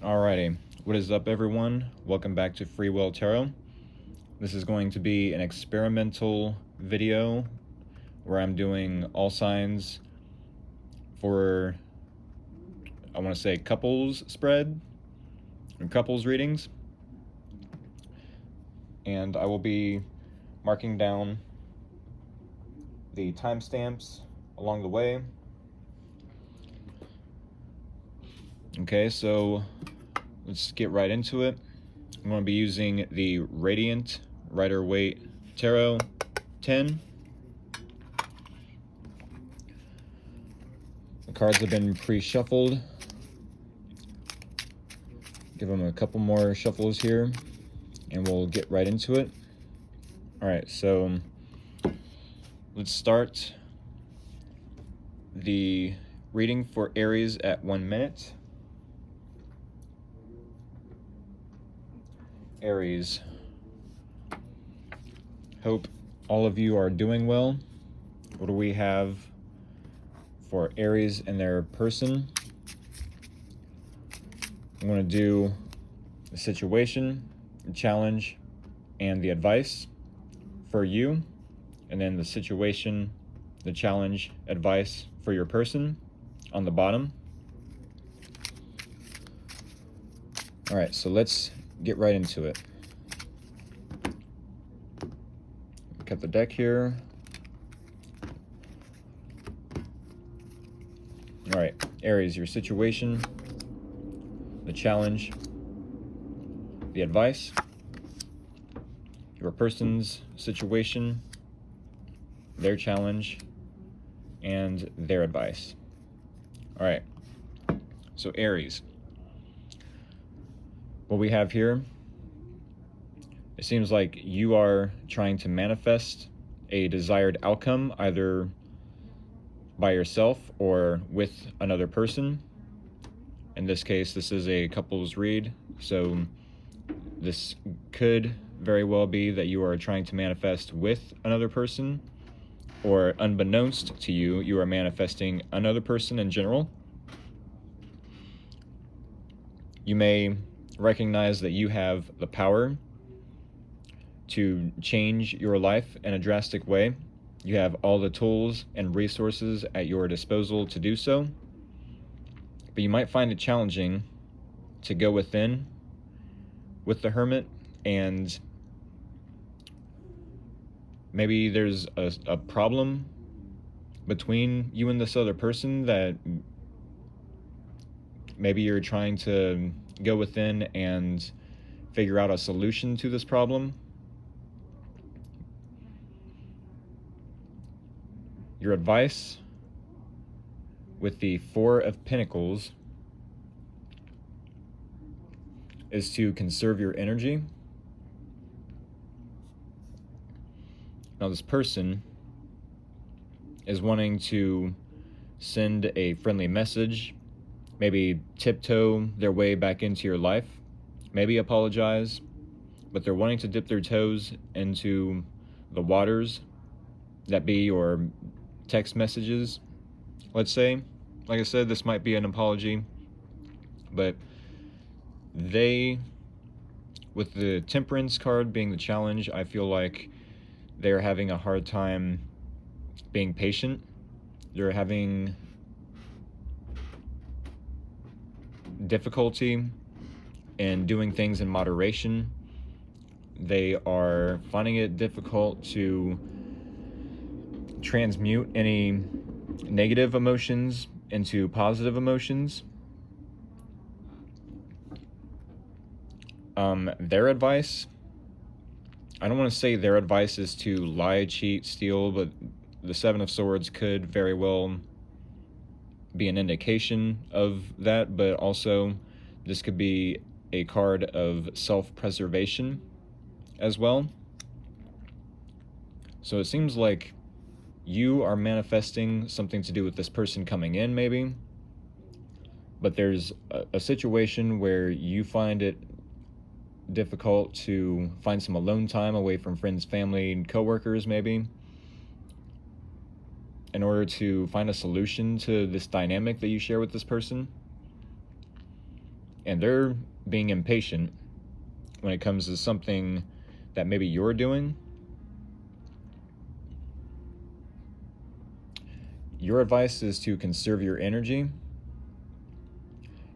Alrighty, what is up everyone? Welcome back to Free Will Tarot. This is going to be an experimental video where I'm doing all signs for, I want to say, couples spread and couples readings. And I will be marking down the timestamps along the way. Okay, so let's get right into it. I'm going to be using the Radiant Rider-Waite Tarot 10. The cards have been pre-shuffled. Give them a couple more shuffles here, and we'll get right into it. Alright, so let's start the reading for Aries at 1 minute. Aries, hope all of you are doing well. What do we have for Aries and their person? I'm going to do the situation, the challenge, and the advice for you, and then the situation, the challenge, advice for your person on the bottom. All right, so let's get right into it. Cut the deck here. All right, Aries, your situation, the challenge, the advice, your person's situation, their challenge, and their advice. All right, so Aries, what we have here, it seems like you are trying to manifest a desired outcome either by yourself or with another person. In this case, this is a couples read, so this could very well be that you are trying to manifest with another person, or unbeknownst to you, you are manifesting another person in general. You may recognize that you have the power to change your life in a drastic way. You have all the tools and resources at your disposal to do so, but you might find it challenging to go within with the Hermit, and maybe there's a problem between you and this other person that maybe you're trying to go within and figure out a solution to this problem. Your advice with the Four of Pentacles is to conserve your energy. Now, this person is wanting to send a friendly message, maybe tiptoe their way back into your life, maybe apologize, but they're wanting to dip their toes into the waters that be your text messages, let's say. Like I said, this might be an apology, but they, with the Temperance card being the challenge, I feel like they're having a hard time being patient. They're having difficulty in doing things in moderation. They are finding it difficult to transmute any negative emotions into positive emotions. Their advice, I don't want to say their advice is to lie, cheat, steal, but the Seven of Swords could very well be an indication of that, but also this could be a card of self-preservation as well. So it seems like you are manifesting something to do with this person coming in, maybe, but there's a situation where you find it difficult to find some alone time away from friends, family, and coworkers, maybe, in order to find a solution to this dynamic that you share with this person. and they're being impatient when it comes to something that maybe you're doing. Your advice is to conserve your energy,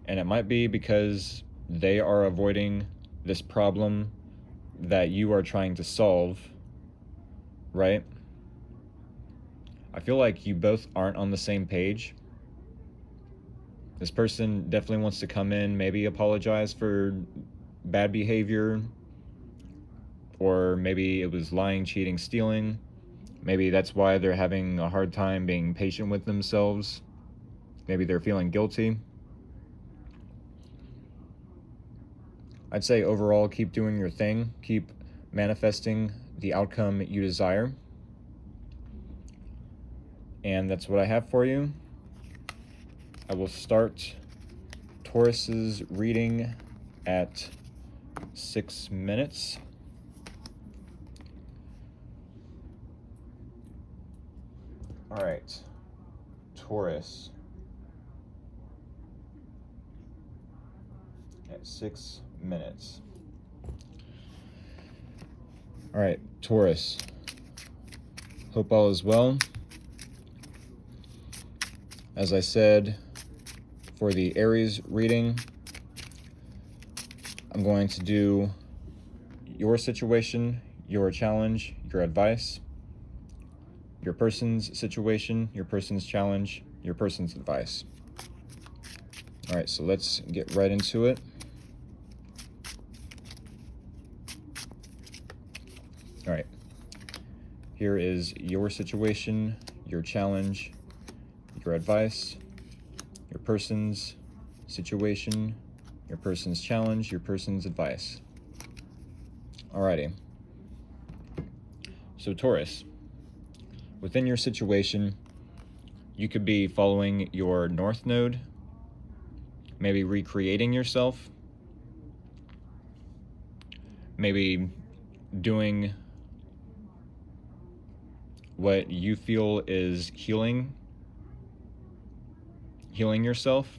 and it might be because they are avoiding this problem that you are trying to solve, right? I feel like you both aren't on the same page. This person definitely wants to come in, maybe apologize for bad behavior, or maybe it was lying, cheating, stealing. Maybe that's why they're having a hard time being patient with themselves. Maybe they're feeling guilty. I'd say overall, keep doing your thing. Keep manifesting the outcome you desire. And that's what I have for you. I will start Taurus's reading at 6 minutes. All right, Taurus at 6 minutes. All right, Taurus. Hope all is well. As I said, for the Aries reading, I'm going to do your situation, your challenge, your advice, your person's situation, your person's challenge, your person's advice. All right, so let's get right into it. All right, here is your situation, your challenge, your advice, your person's situation, your person's challenge, your person's advice. Alrighty. So Taurus, within your situation, you could be following your North Node, maybe recreating yourself, maybe doing what you feel is healing yourself.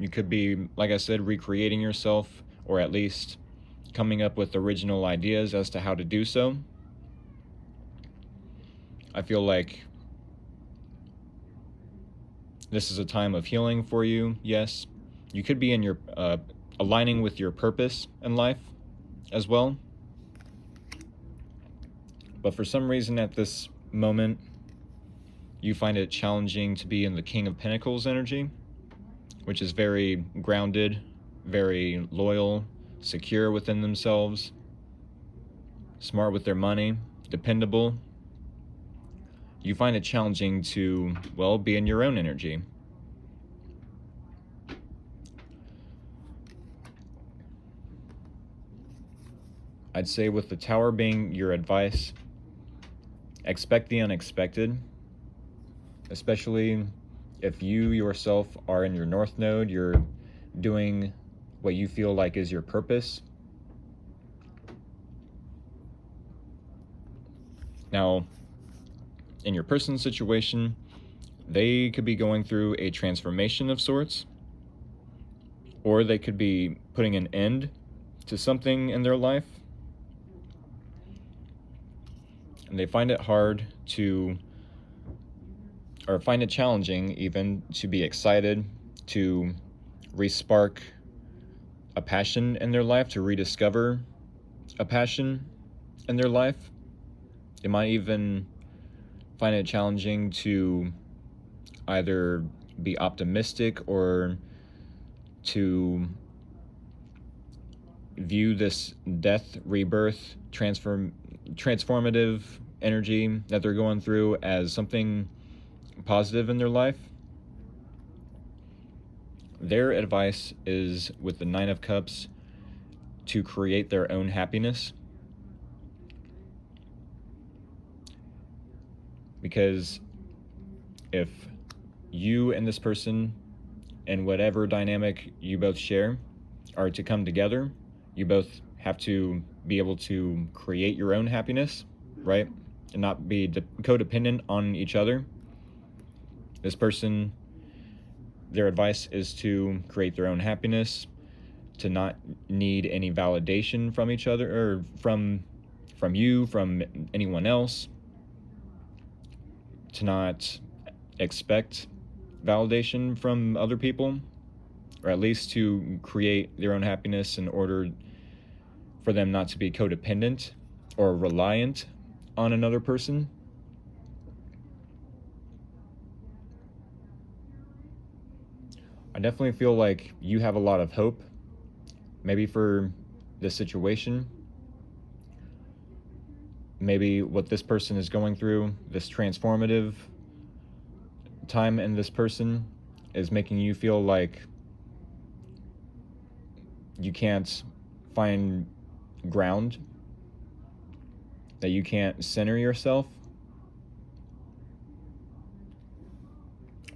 You could be, like I said, recreating yourself, or at least coming up with original ideas as to how to do so. I feel like this is a time of healing for you. Yes, you could be in your aligning with your purpose in life as well. But for some reason at this moment, you find it challenging to be in the King of Pentacles energy, which is very grounded, very loyal, secure within themselves, smart with their money, dependable. You find it challenging to, well, be in your own energy. I'd say with the Tower being your advice, expect the unexpected, especially if you yourself are in your North Node, you're doing what you feel like is your purpose. Now, in your person's situation, they could be going through a transformation of sorts, or they could be putting an end to something in their life. And they find it hard to, or find it challenging even, to be excited, to re-spark a passion in their life, to rediscover a passion in their life. They might even find it challenging to either be optimistic or to view this death, rebirth, transformative energy that they're going through as something positive in their life. Their advice is, with the Nine of Cups, to create their own happiness. Because if you and this person, and whatever dynamic you both share, are to come together, you both have to be able to create your own happiness, right? And not be codependent on each other. This person, their advice is to create their own happiness, to not need any validation from each other, or from you, from anyone else, to not expect validation from other people, or at least to create their own happiness in order for them not to be codependent or reliant on another person. I definitely feel like you have a lot of hope, maybe for this situation, maybe what this person is going through, this transformative time in this person is making you feel like you can't find ground, that you can't center yourself,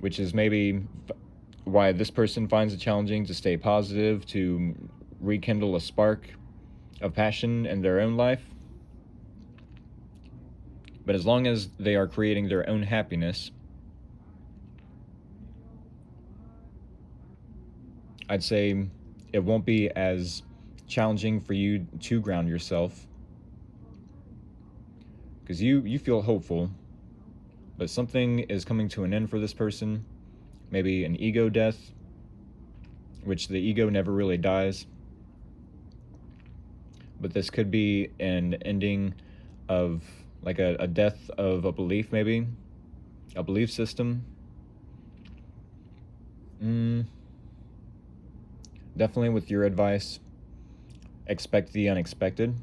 which is maybe why this person finds it challenging to stay positive, to rekindle a spark of passion in their own life. But as long as they are creating their own happiness, I'd say it won't be as challenging for you to ground yourself, because you feel hopeful, but something is coming to an end for this person. Maybe an ego death, which the ego never really dies. But this could be an ending of like a death of a belief, maybe a belief system. Definitely with your advice, expect the unexpected.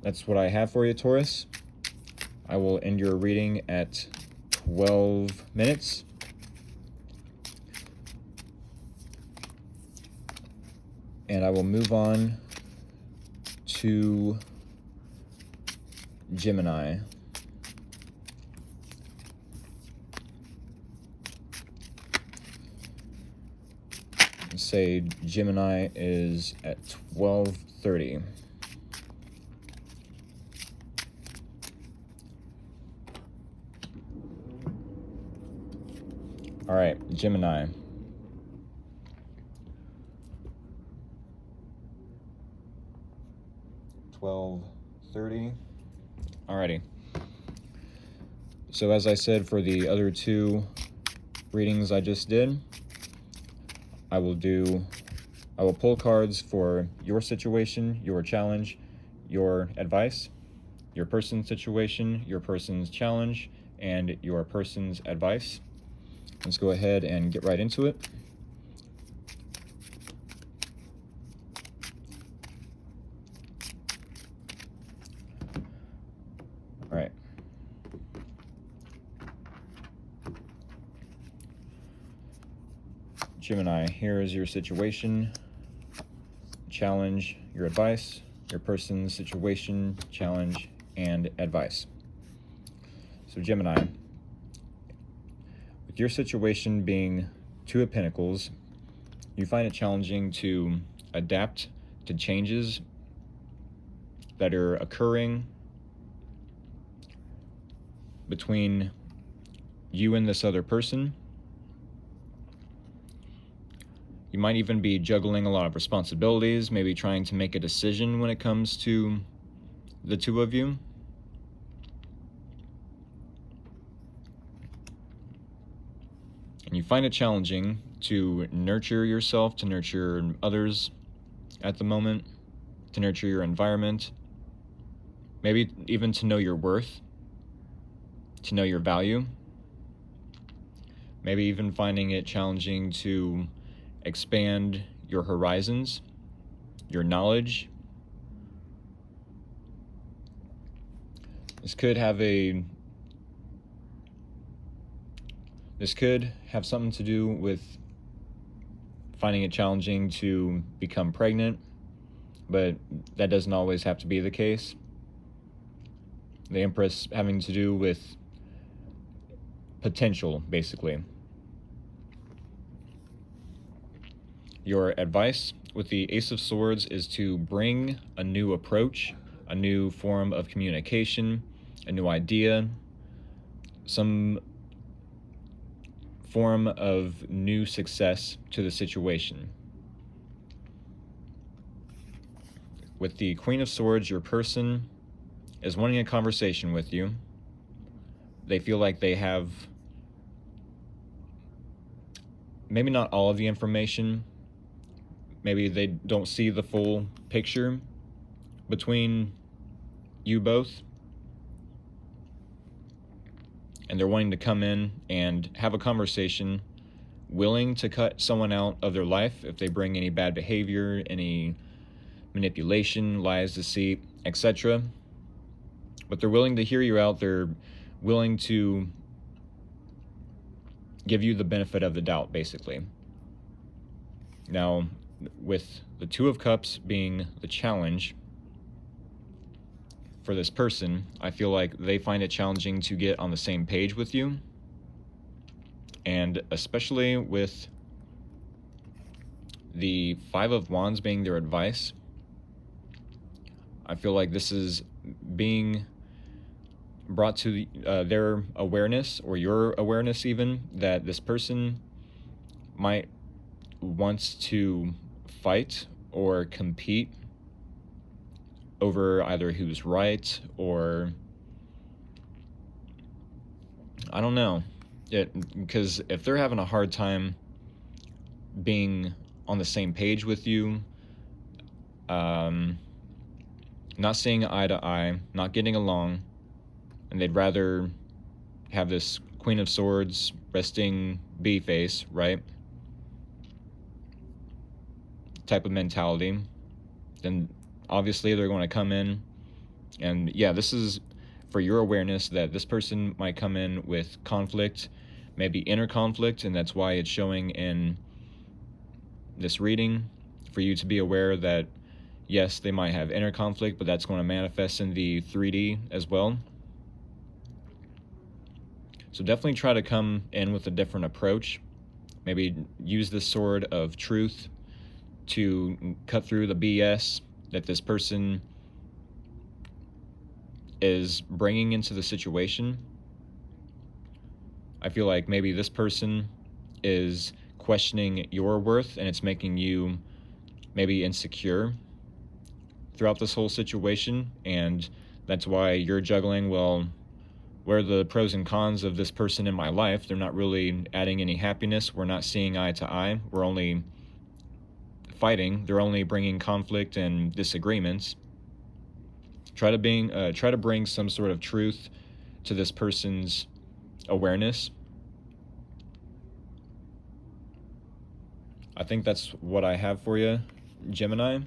That's what I have for you, Taurus. I will end your reading at 12 minutes. And I will move on to Gemini. Let's say Gemini is at 12:30. All right, Gemini. $12:30. Alrighty. So as I said for the other two readings I just did, I will pull cards for your situation, your challenge, your advice, your person's situation, your person's challenge, and your person's advice. Let's go ahead and get right into it. All right. Gemini, here is your situation, challenge, your advice, your person's situation, challenge, and advice. So Gemini, with your situation being Two of Pentacles, you find it challenging to adapt to changes that are occurring between you and this other person. You might even be juggling a lot of responsibilities, maybe trying to make a decision when it comes to the two of you. And you find it challenging to nurture yourself, to nurture others at the moment, to nurture your environment, maybe even to know your worth, to know your value. Maybe even finding it challenging to expand your horizons, your knowledge. This could have something to do with finding it challenging to become pregnant, but that doesn't always have to be the case. The Empress having to do with potential, basically. Your advice with the Ace of Swords is to bring a new approach, a new form of communication, a new idea, some form of new success to the situation. With the Queen of Swords, your person is wanting a conversation with you. They feel like they have maybe not all of the information. Maybe they don't see the full picture between you both. And they're wanting to come in and have a conversation, willing to cut someone out of their life if they bring any bad behavior, any manipulation, lies, deceit, etc. But they're willing to hear you out. They're willing to give you the benefit of the doubt, basically. Now, with the Two of Cups being the challenge for this person, I feel like they find it challenging to get on the same page with you. And especially with the Five of Wands being their advice, I feel like this is being brought to their awareness, or your awareness even, that this person might want to fight or compete over either who's right, or I don't know. Because if they're having a hard time being on the same page with you, not seeing eye to eye, not getting along, and they'd rather have this Queen of Swords resting bee face, right, type of mentality, then obviously they're going to come in. And yeah, this is for your awareness that this person might come in with conflict, maybe inner conflict, and that's why it's showing in this reading, for you to be aware that yes, they might have inner conflict, but that's going to manifest in the 3D as well. So definitely try to come in with a different approach. Maybe use the sword of truth to cut through the BS that this person is bringing into the situation. I feel like maybe this person is questioning your worth, and it's making you maybe insecure throughout this whole situation, and that's why you're juggling, well, what are the pros and cons of this person in my life? They're not really adding any happiness. We're not seeing eye to eye. We're only fighting. They're only bringing conflict and disagreements. Try to bring some sort of truth to this person's awareness. I think that's what I have for you, Gemini.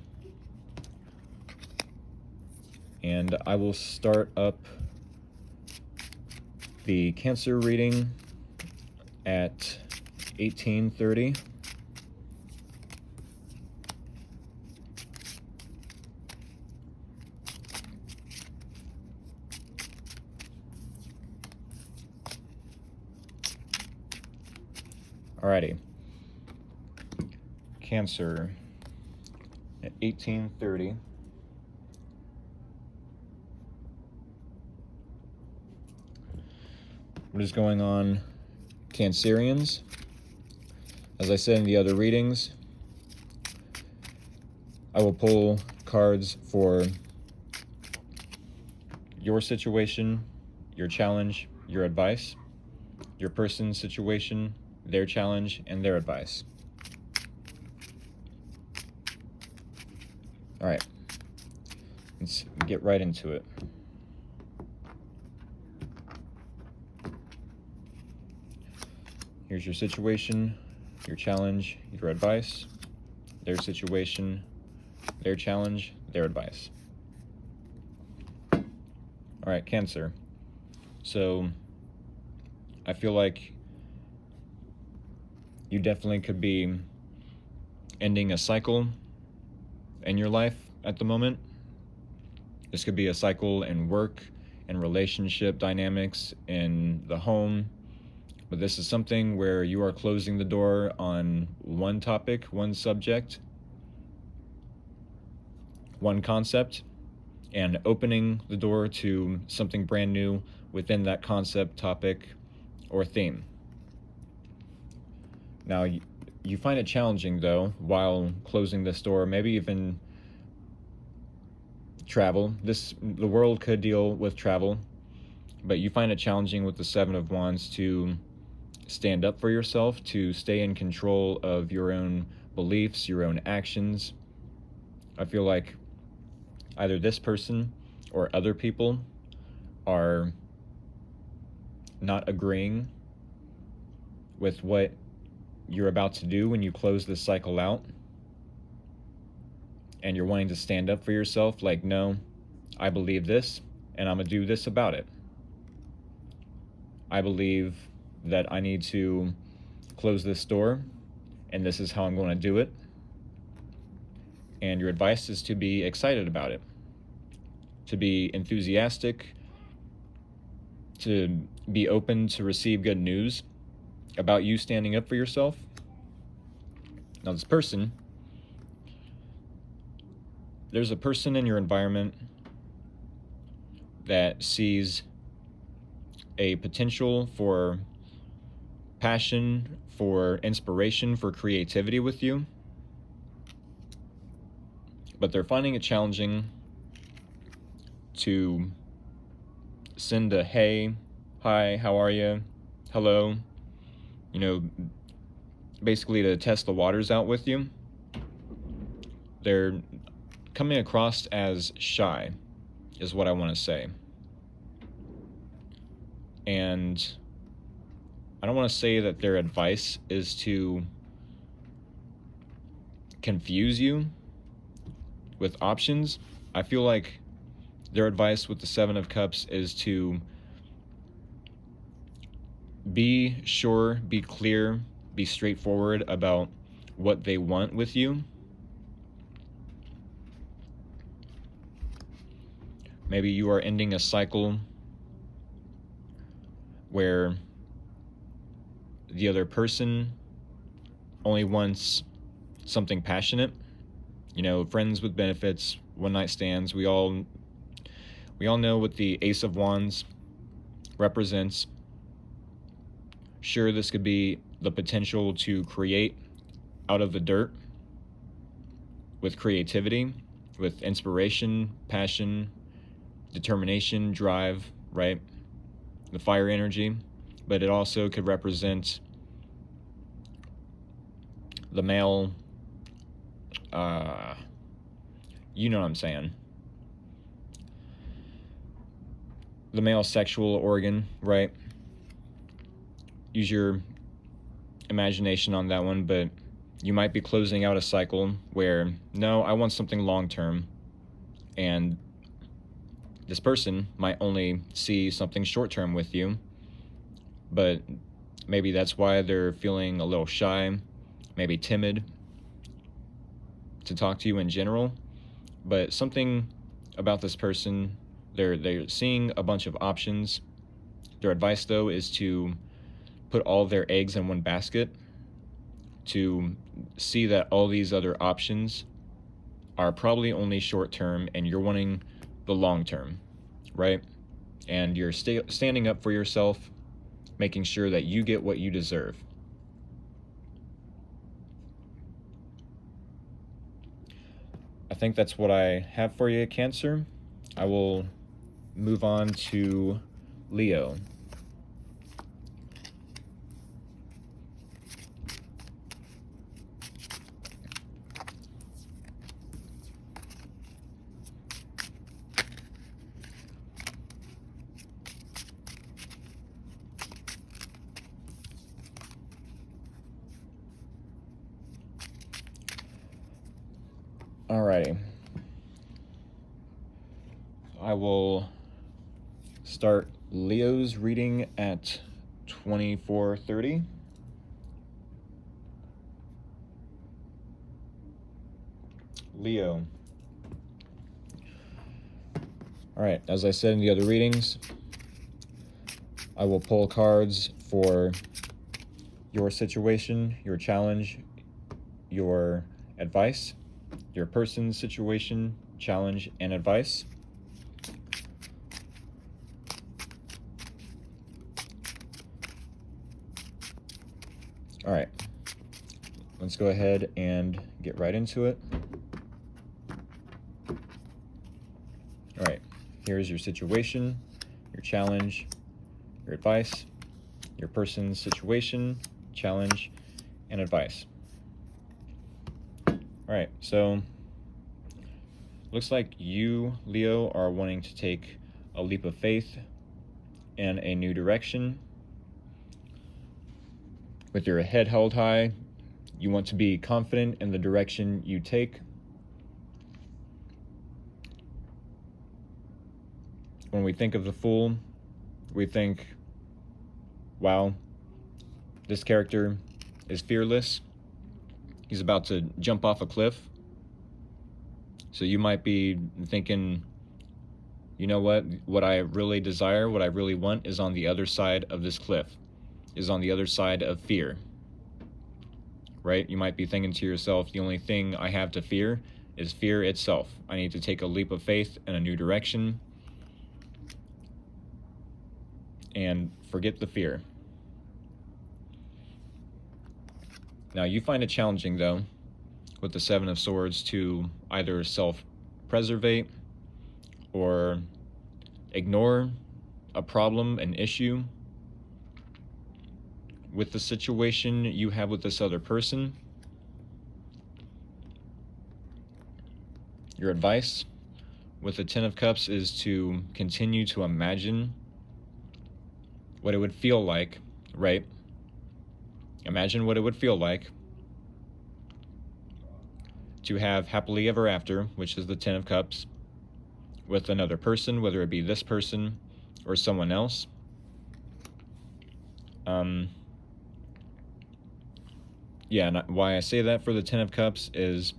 And I will start up the Cancer reading at 18:30. Alrighty. Cancer at 18:30. What is going on, Cancerians? As I said in the other readings, I will pull cards for your situation, your challenge, your advice, your person's situation, their challenge, and their advice. All right, let's get right into it. Here's your situation, your challenge, your advice, their situation, their challenge, their advice. All right, Cancer. So I feel like you definitely could be ending a cycle in your life at the moment. This could be a cycle in work and relationship dynamics in the home. But this is something where you are closing the door on one topic, one subject, one concept, and opening the door to something brand new within that concept, topic, or theme. Now, you find it challenging, though, while closing this door, maybe even travel. The world could deal with travel, but you find it challenging with the Seven of Wands to stand up for yourself, to stay in control of your own beliefs, your own actions. I feel like either this person or other people are not agreeing with what you're about to do when you close this cycle out, and you're wanting to stand up for yourself, like, no, I believe this and I'm gonna do this about it. I believe that I need to close this door, and this is how I'm going to do it. And your advice is to be excited about it, to be enthusiastic, to be open to receive good news about you standing up for yourself. Now, this person, there's a person in your environment that sees a potential for passion, for inspiration, for creativity with you, but they're finding it challenging to send a hey, hi, how are you, hello, basically to test the waters out with you. They're coming across as shy, is what I want to say. And I don't want to say that their advice is to confuse you with options. I feel like their advice with the Seven of Cups is to be sure, be clear, be straightforward about what they want with you. Maybe you are ending a cycle where the other person only wants something passionate, friends with benefits, one night stands. We all know what the Ace of Wands represents. Sure, this could be the potential to create out of the dirt with creativity, with inspiration, passion, determination, drive, right? The fire energy. But it also could represent the male, you know what I'm saying, the male sexual organ, right? Use your imagination on that one, but you might be closing out a cycle where, no, I want something long-term, and this person might only see something short-term with you, but maybe that's why they're feeling a little shy, maybe timid to talk to you in general. But something about this person, they're seeing a bunch of options. Their advice, though, is to put all their eggs in one basket, to see that all these other options are probably only short-term, and you're wanting the long-term, right? And you're standing up for yourself, making sure that you get what you deserve. I think that's what I have for you, Cancer. I will move on to Leo. Alrighty. I will start Leo's reading at 24:30. Leo. Alright, as I said in the other readings, I will pull cards for your situation, your challenge, your advice, your person's situation, challenge, and advice. All right. let's go ahead and get right into it. All right, here's your situation, your challenge, your advice, your person's situation, challenge, and advice. All right, so looks like you, Leo, are wanting to take a leap of faith in a new direction. With your head held high, you want to be confident in the direction you take. When we think of the Fool, we think, wow, this character is fearless. He's about to jump off a cliff. So you might be thinking, you know what I really desire, what I really want is on the other side of this cliff, is on the other side of fear, right? You might be thinking to yourself, the only thing I have to fear is fear itself. I need to take a leap of faith in a new direction and forget the fear. Now, you find it challenging, though, with the Seven of Swords to either self-preservate or ignore a problem, an issue with the situation you have with this other person. Your advice with the Ten of Cups is to continue to imagine what it would feel like, right? Imagine what it would feel like to have happily ever after, which is the Ten of Cups, with another person, whether it be this person or someone else. And why I say that for the Ten of Cups is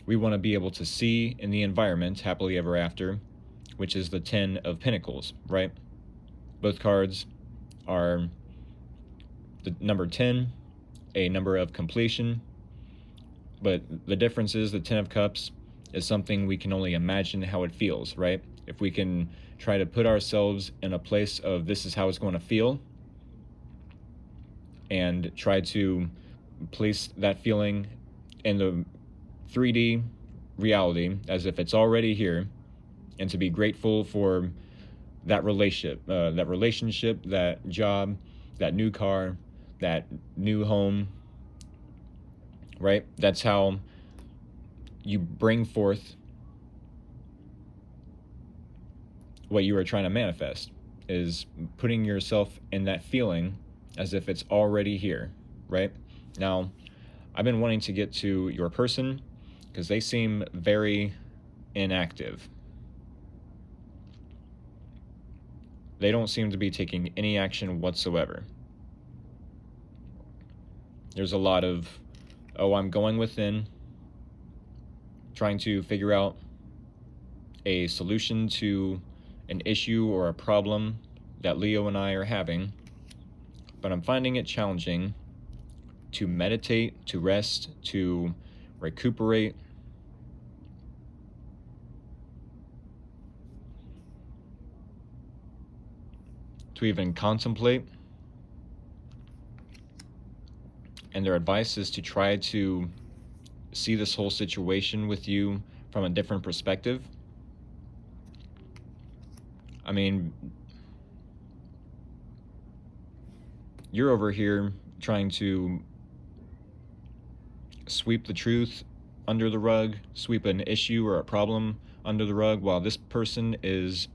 we want to be able to see in the environment happily ever after, which is the Ten of Pentacles, right? Both cards are the number 10, a number of completion, but the difference is the Ten of Cups is something we can only imagine how it feels, right? If we can try to put ourselves in a place of this is how it's going to feel and try to place that feeling in the 3D reality as if it's already here, and to be grateful for that relationship, that job, that new car, that new home, right? That's how you bring forth what you are trying to manifest, is putting yourself in that feeling as if it's already here, right? Now, I've been wanting to get to your person because they seem very inactive. They don't seem to be taking any action whatsoever. There's a lot of, I'm going within, trying to figure out a solution to an issue or a problem that Leo and I are having, but I'm finding it challenging to meditate, to rest, to recuperate, to even contemplate. And their advice is to try to see this whole situation with you from a different perspective. I mean, you're over here trying to sweep the truth under the rug, sweep an issue or a problem under the rug, while this person is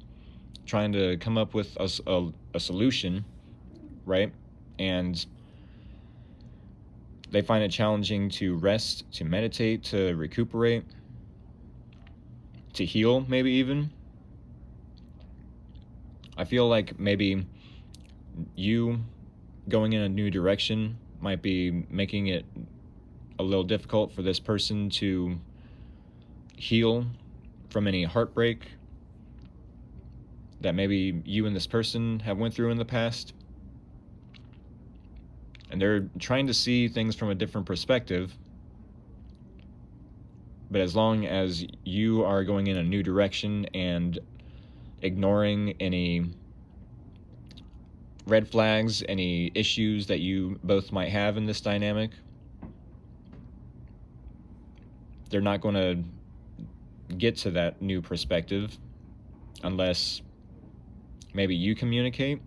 trying to come up with a solution, right? And they find it challenging to rest, to meditate, to recuperate, to heal, maybe even. I feel like maybe you going in a new direction might be making it a little difficult for this person to heal from any heartbreak that maybe you and this person have went through in the past. And they're trying to see things from a different perspective. But as long as you are going in a new direction and ignoring any red flags, any issues that you both might have in this dynamic, they're not going to get to that new perspective unless maybe you communicate.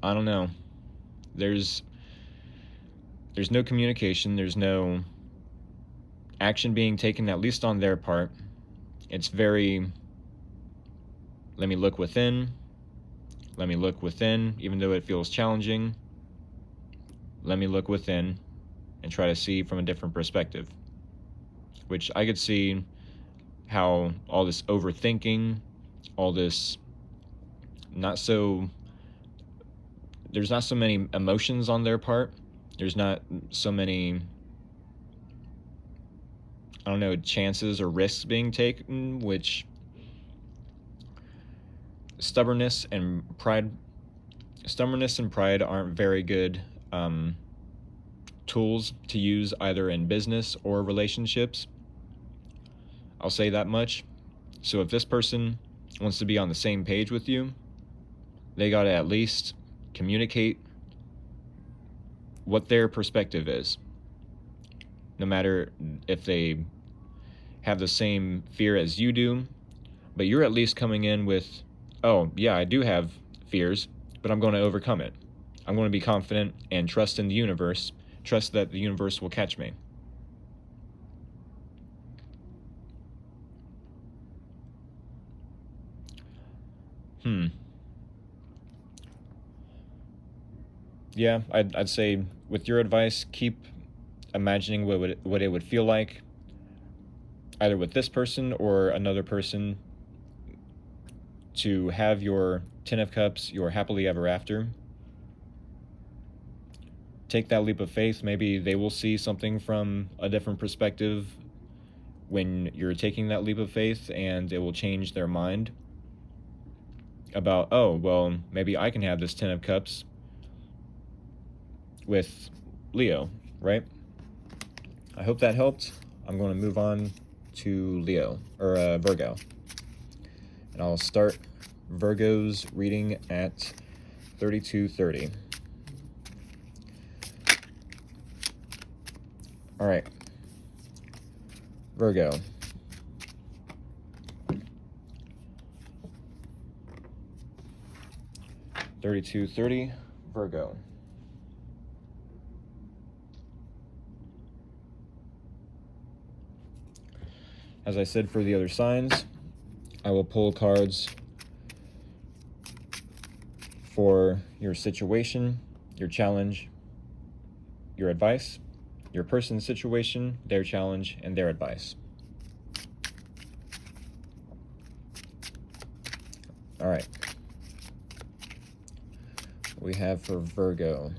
I don't know. There's no communication. There's no action being taken, at least on their part. It's very, let me look within. Let me look within, even though it feels challenging. Let me look within and try to see from a different perspective. Which I could see how all this overthinking, all this there's not so many emotions on their part. There's not so many, I don't know, chances or risks being taken, which stubbornness and pride aren't very good tools to use either in business or relationships. I'll say that much. So if this person wants to be on the same page with you, they got to at least communicate what their perspective is. No matter if they have the same fear as you do, but you're at least coming in with, oh, yeah, I do have fears, but I'm going to overcome it. I'm going to be confident and trust in the universe, trust that the universe will catch me. Yeah, I'd say with your advice, keep imagining what it would feel like, either with this person or another person, to have your 10 of Cups, your happily ever after. Take that leap of faith. Maybe they will see something from a different perspective when you're taking that leap of faith, and it will change their mind about, oh, well, maybe I can have this 10 of Cups with Leo, right? I hope that helped. I'm going to move on to Virgo. And I'll start Virgo's reading at 3230. All right. Virgo. Virgo. As I said for the other signs, I will pull cards for your situation, your challenge, your advice, your person's situation, their challenge, and their advice. All right. What we have for Virgo.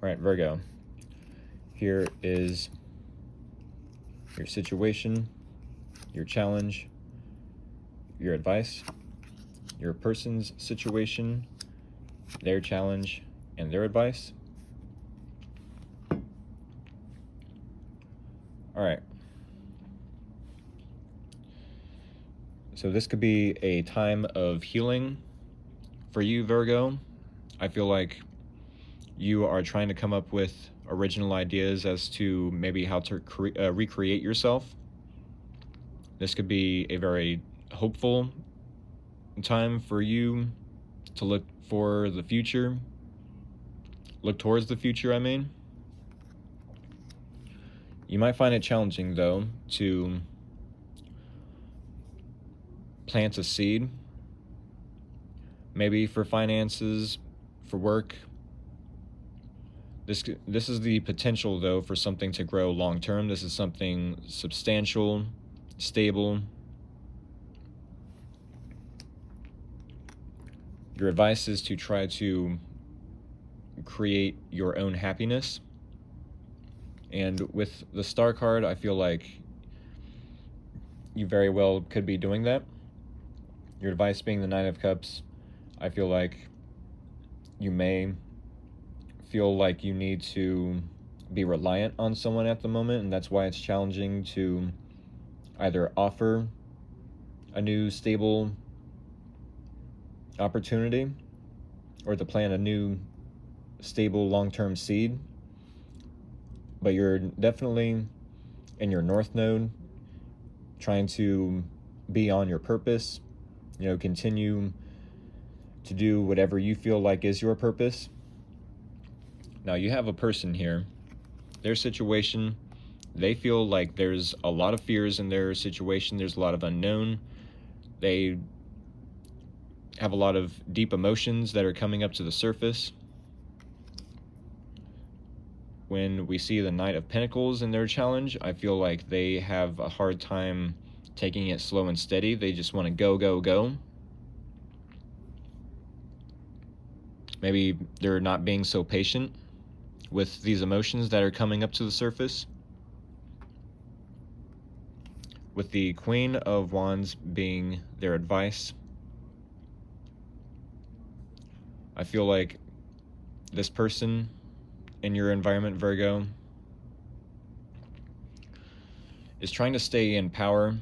All right, Virgo. Here is your situation, your challenge, your advice, your person's situation, their challenge, and their advice. All right. So this could be a time of healing for you, Virgo. I feel like you are trying to come up with original ideas as to maybe how to recreate yourself. This could be a very hopeful time for you to look for the future, look towards the future, I mean. You might find it challenging, though, to plant a seed, maybe for finances, for work. This is the potential, though, for something to grow long term. This is something substantial, stable. Your advice is to try to create your own happiness. And with the Star card, I feel like you very well could be doing that. Your advice being the Nine of Cups, I feel like you may feel like you need to be reliant on someone at the moment, and that's why it's challenging to either offer a new stable opportunity or to plant a new stable long-term seed, but you're definitely in your north node trying to be on your purpose, continue to do whatever you feel like is your purpose. Now you have a person here, their situation, they feel like there's a lot of fears in their situation, there's a lot of unknown, they have a lot of deep emotions that are coming up to the surface. When we see the Knight of Pentacles in their challenge, I feel like they have a hard time taking it slow and steady. They just want to go, go, go. Maybe they're not being so patient with these emotions that are coming up to the surface. With the Queen of Wands being their advice, I feel like this person in your environment, Virgo, is trying to stay in power,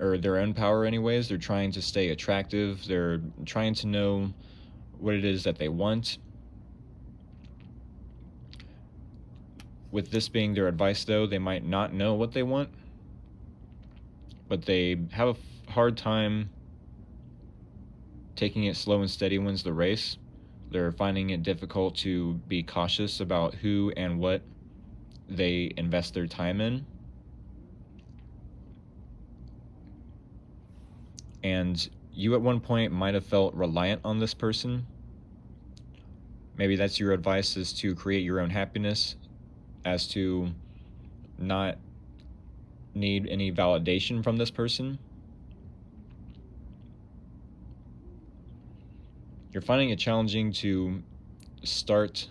or their own power anyways. They're trying to stay attractive. They're trying to know what it is that they want. With this being their advice, though, they might not know what they want, but they have a hard time taking it slow and steady wins the race. They're finding it difficult to be cautious about who and what they invest their time in. And you at one point might have felt reliant on this person. Maybe that's your advice, is to create your own happiness, as to not need any validation from this person. You're finding it challenging to start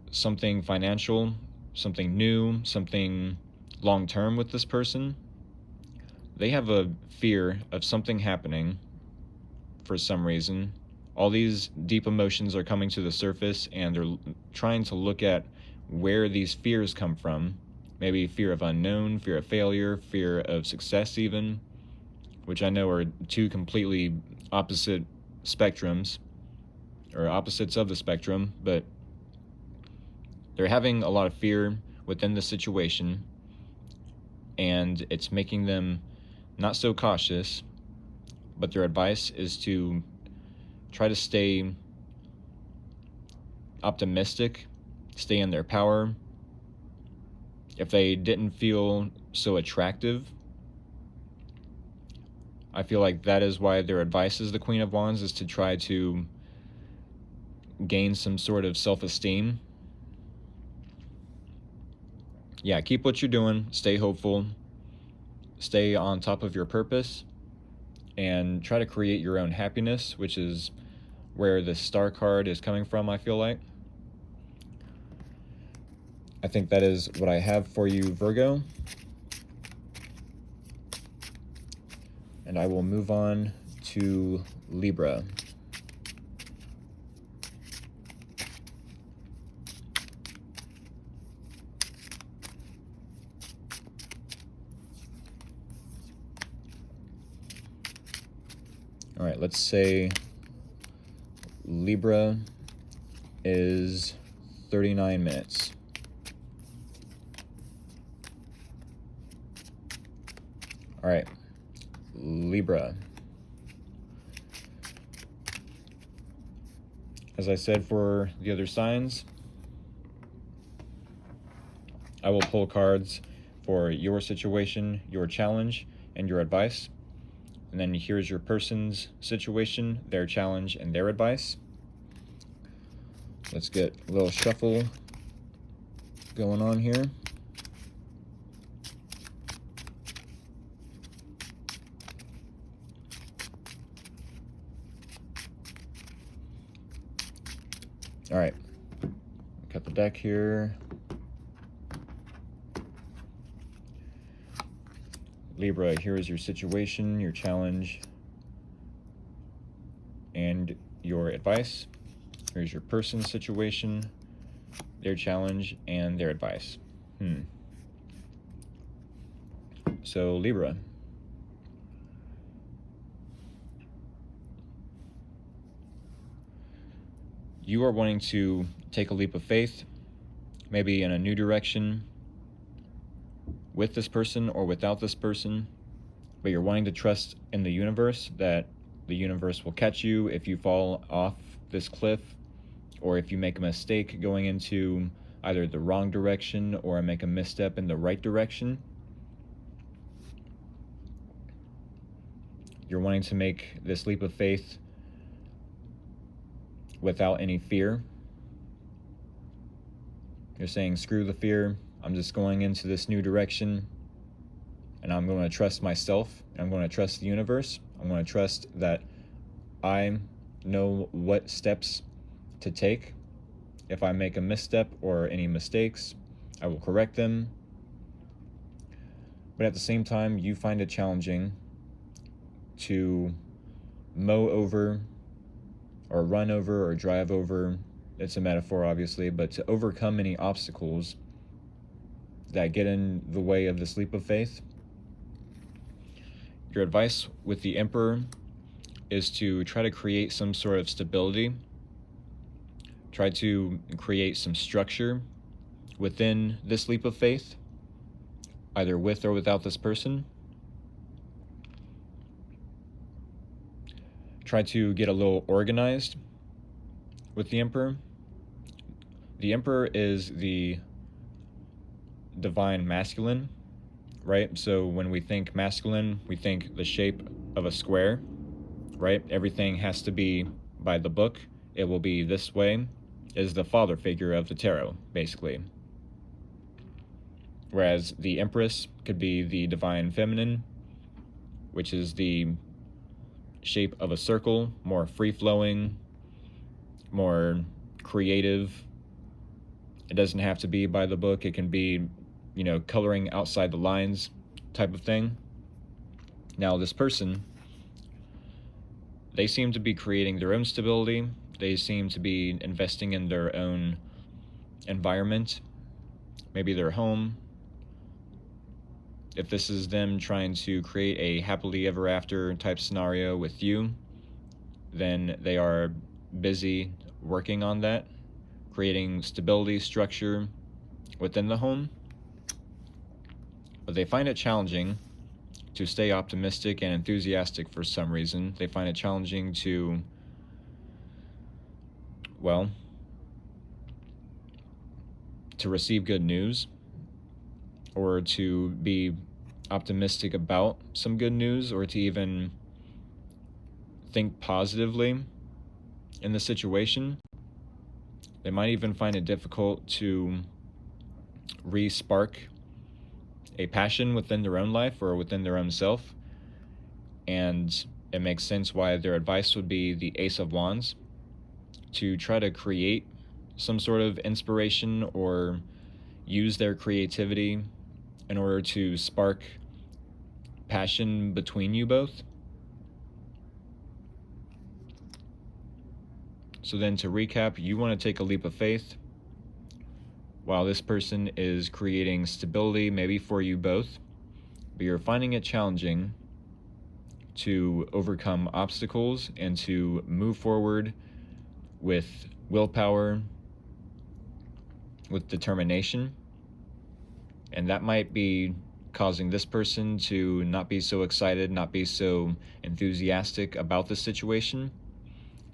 something financial, something new, something long-term with this person. They have a fear of something happening for some reason. All these deep emotions are coming to the surface, and they're trying to look at where these fears come from. Maybe fear of unknown, fear of failure, fear of success even, which I know are two completely opposite spectrums, or opposites of the spectrum, but they're having a lot of fear within the situation, and it's making them not so cautious. But their advice is to try to stay optimistic, stay in their power. If they didn't feel so attractive, I feel like that is why their advice is the Queen of Wands, is to try to gain some sort of self-esteem. Yeah, keep what you're doing, stay hopeful, stay on top of your purpose, and try to create your own happiness, which is where the Star card is coming from, I feel like. I think that is what I have for you, Virgo. And I will move on to Libra. All right, let's say Libra is 39 minutes. All right, Libra. As I said for the other signs, I will pull cards for your situation, your challenge, and your advice. And then here's your person's situation, their challenge, and their advice. Let's get a little shuffle going on here. All right, cut the deck here. Libra, here is your situation, your challenge, and your advice. Here's your person's situation, their challenge, and their advice. So, Libra. you are wanting to take a leap of faith, maybe in a new direction with this person or without this person, but you're wanting to trust in the universe, that the universe will catch you if you fall off this cliff, or if you make a mistake going into either the wrong direction or make a misstep in the right direction. You're wanting to make this leap of faith without any fear. You're saying, screw the fear, I'm just going into this new direction, and I'm going to trust myself, I'm going to trust the universe, I'm going to trust that I know what steps to take. If I make a misstep or any mistakes, I will correct them. But at the same time, you find it challenging to mow over or run over or drive over, it's a metaphor obviously, but to overcome any obstacles that get in the way of this leap of faith. Your advice with the Emperor is to try to create some sort of stability, try to create some structure within this leap of faith, either with or without this person. Try to get a little organized with the Emperor. The Emperor is the divine masculine, right? So when we think masculine, we think the shape of a square, right? Everything has to be by the book. It will be this way, is the father figure of the tarot, basically. Whereas the Empress could be the divine feminine, which is the shape of a circle, more free-flowing, more creative. It doesn't have to be by the book. It can be, coloring outside the lines type of thing. Now, this person, they seem to be creating their own stability. They seem to be investing in their own environment, maybe their home. If this is them trying to create a happily ever after type scenario with you, then they are busy working on that, creating stability, structure within the home. But they find it challenging to stay optimistic and enthusiastic for some reason. They find it challenging to, to receive good news, or to be optimistic about some good news, or to even think positively in the situation. They might even find it difficult to re-spark a passion within their own life or within their own self. And it makes sense why their advice would be the Ace of Wands, to try to create some sort of inspiration or use their creativity in order to spark passion between you both. So then, to recap, you want to take a leap of faith while this person is creating stability maybe for you both, but you're finding it challenging to overcome obstacles and to move forward with willpower, with determination. And that might be causing this person to not be so excited, not be so enthusiastic about the situation.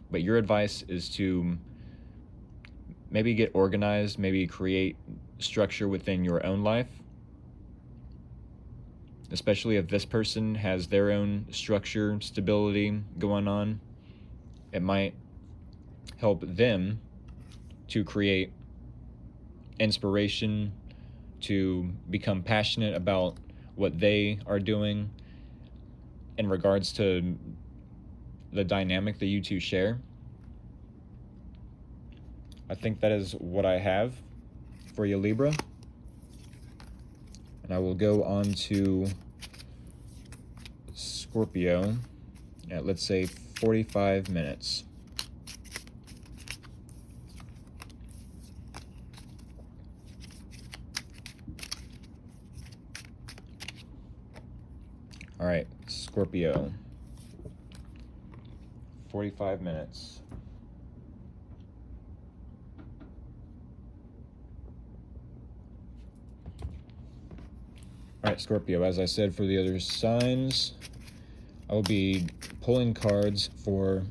But your advice is to maybe get organized, maybe create structure within your own life, especially if this person has their own structure, stability going on. It might help them to create inspiration, to become passionate about what they are doing in regards to the dynamic that you two share. I think that is what I have for you, Libra. And I will go on to Scorpio at, let's say, 45 minutes. All right, Scorpio, 45 minutes. All right, Scorpio, as I said for the other signs, I will be pulling cards for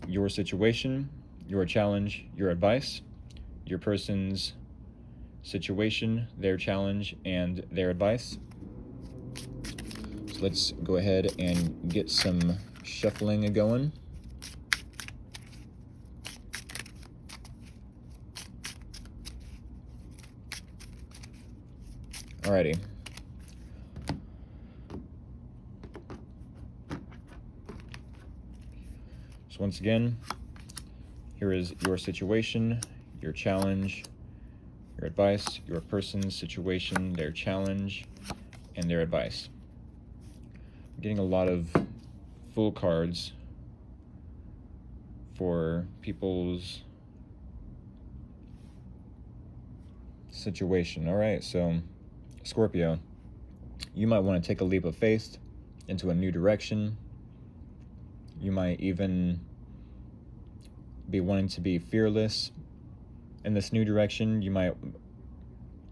your situation, your challenge, your advice, your person's situation, their challenge, and their advice. So let's go ahead and get some shuffling going. Alrighty. So once again, here is your situation, your challenge, your advice, your person's situation, their challenge, and their advice. I'm getting a lot of full cards for people's situation. All right, so Scorpio, you might want to take a leap of faith into a new direction. You might even be wanting to be fearless in this new direction. You might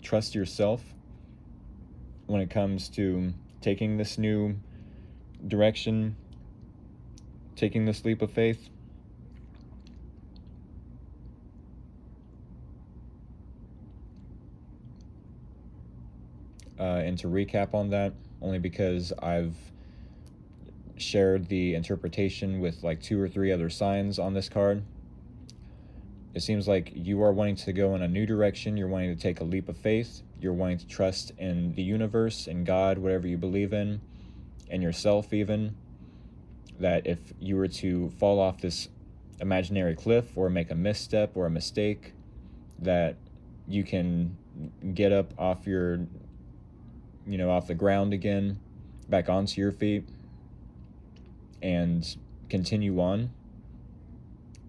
trust yourself when it comes to taking this new direction, taking this leap of faith. And to recap on that, only because I've shared the interpretation with like 2 or 3 other signs on this card, it seems like you are wanting to go in a new direction. You're wanting to take a leap of faith. You're wanting to trust in the universe, in God, whatever you believe in, and yourself even, that if you were to fall off this imaginary cliff or make a misstep or a mistake, that you can get up off your, off the ground again, back onto your feet, and continue on.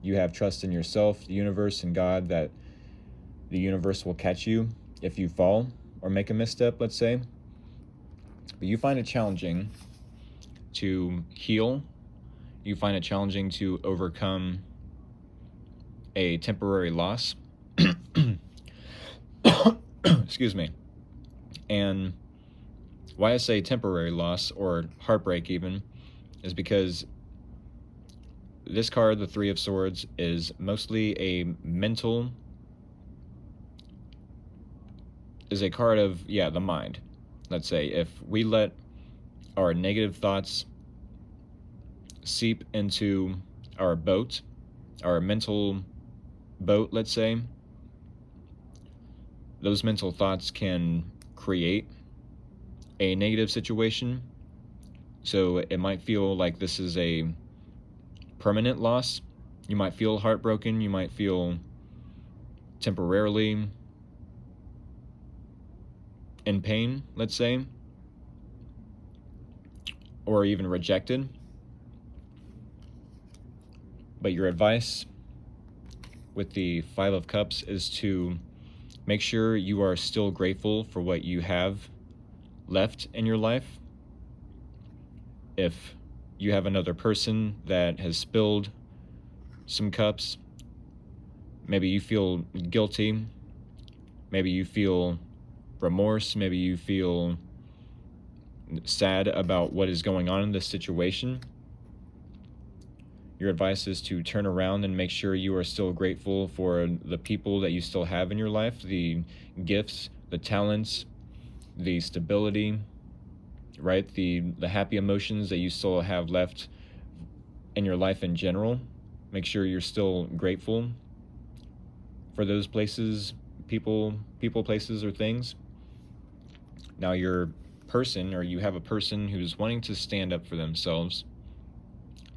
You have trust in yourself, the universe, and God, that the universe will catch you if you fall or make a misstep, let's say. But you find it challenging to heal. You find it challenging to overcome a temporary loss. Excuse me. And why I say temporary loss, or heartbreak even, is because this card, the 3 of Swords, is mostly a card of, the mind. Let's say if we let our negative thoughts seep into our boat, our mental boat, let's say, those mental thoughts can create a negative situation. So it might feel like this is a permanent loss. You might feel heartbroken. You might feel temporarily in pain, let's say, or even rejected. But your advice with the 5 of Cups is to make sure you are still grateful for what you have left in your life. If you have another person that has spilled some cups, maybe you feel guilty, maybe you feel remorse, maybe you feel sad about what is going on in this situation, your advice is to turn around and make sure you are still grateful for the people that you still have in your life, the gifts, the talents, the stability, right? The happy emotions that you still have left in your life in general. Make sure you're still grateful for those places, people, places, or things. Now your person, or you have a person who's wanting to stand up for themselves.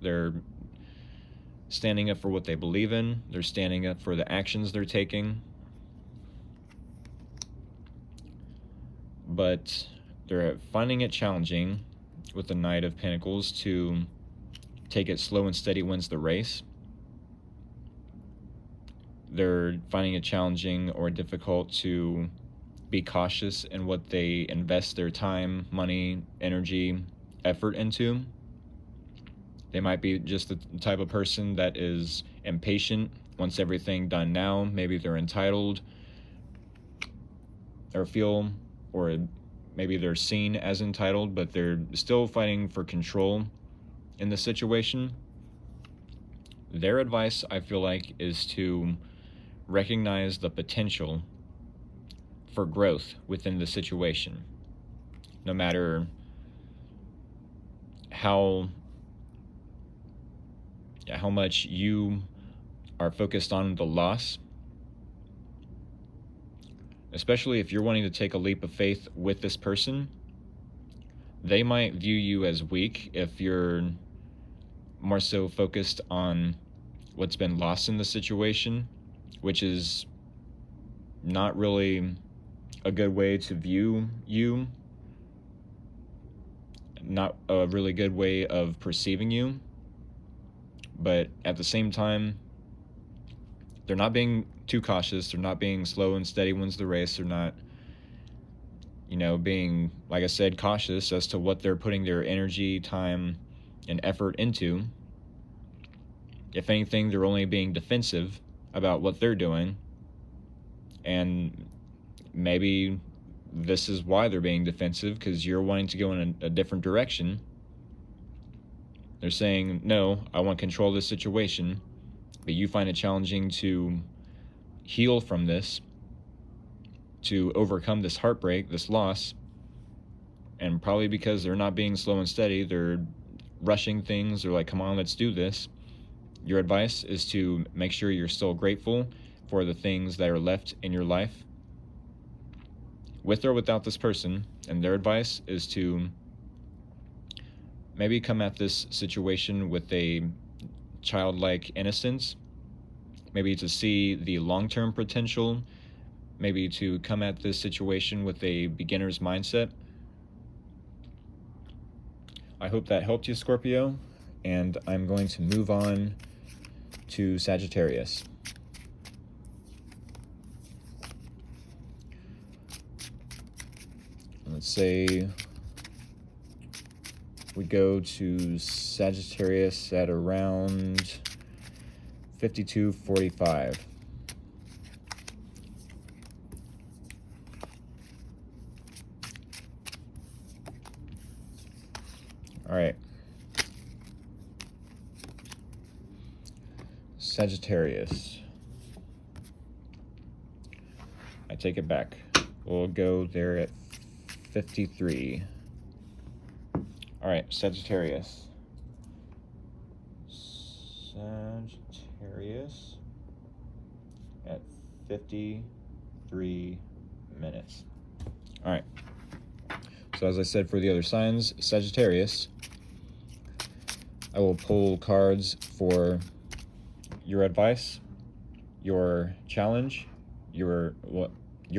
They're standing up for what they believe in. They're standing up for the actions they're taking. But they're finding it challenging with the Knight of Pentacles to take it slow and steady wins the race. They're finding it challenging or difficult to be cautious in what they invest their time, money, energy, effort into. They might be just the type of person that is impatient, wants everything done now. Maybe they're entitled, or maybe they're seen as entitled, but they're still fighting for control in the situation. Their advice, I feel like, is to recognize the potential for growth within the situation. No matter how much you are focused on the loss, especially if you're wanting to take a leap of faith with this person, they might view you as weak if you're more so focused on what's been lost in the situation, which is not really a good way to view you, not a really good way of perceiving you. But at the same time, they're not being too cautious. They're not being slow and steady wins the race. They're not, being, like I said, cautious as to what they're putting their energy, time, and effort into. If anything, they're only being defensive about what they're doing. And maybe this is why they're being defensive, because you're wanting to go in a different direction. They're saying, no, I want to control this situation, but you find it challenging to heal from this, to overcome this heartbreak, this loss. And probably because they're not being slow and steady, they're rushing things. They're like, come on, let's do this. Your advice is to make sure you're still grateful for the things that are left in your life, with or without this person. And their advice is to maybe come at this situation with a childlike innocence, maybe to see the long-term potential, maybe to come at this situation with a beginner's mindset. I hope that helped you, Scorpio, and I'm going to move on to Sagittarius. Let's say we go to Sagittarius at around 52:45. All right. Sagittarius. I take it back. We'll go there at 53. All right, Sagittarius. Sagittarius at 53 minutes. All right. So as I said for the other signs, Sagittarius, I will pull cards for your advice, your challenge, your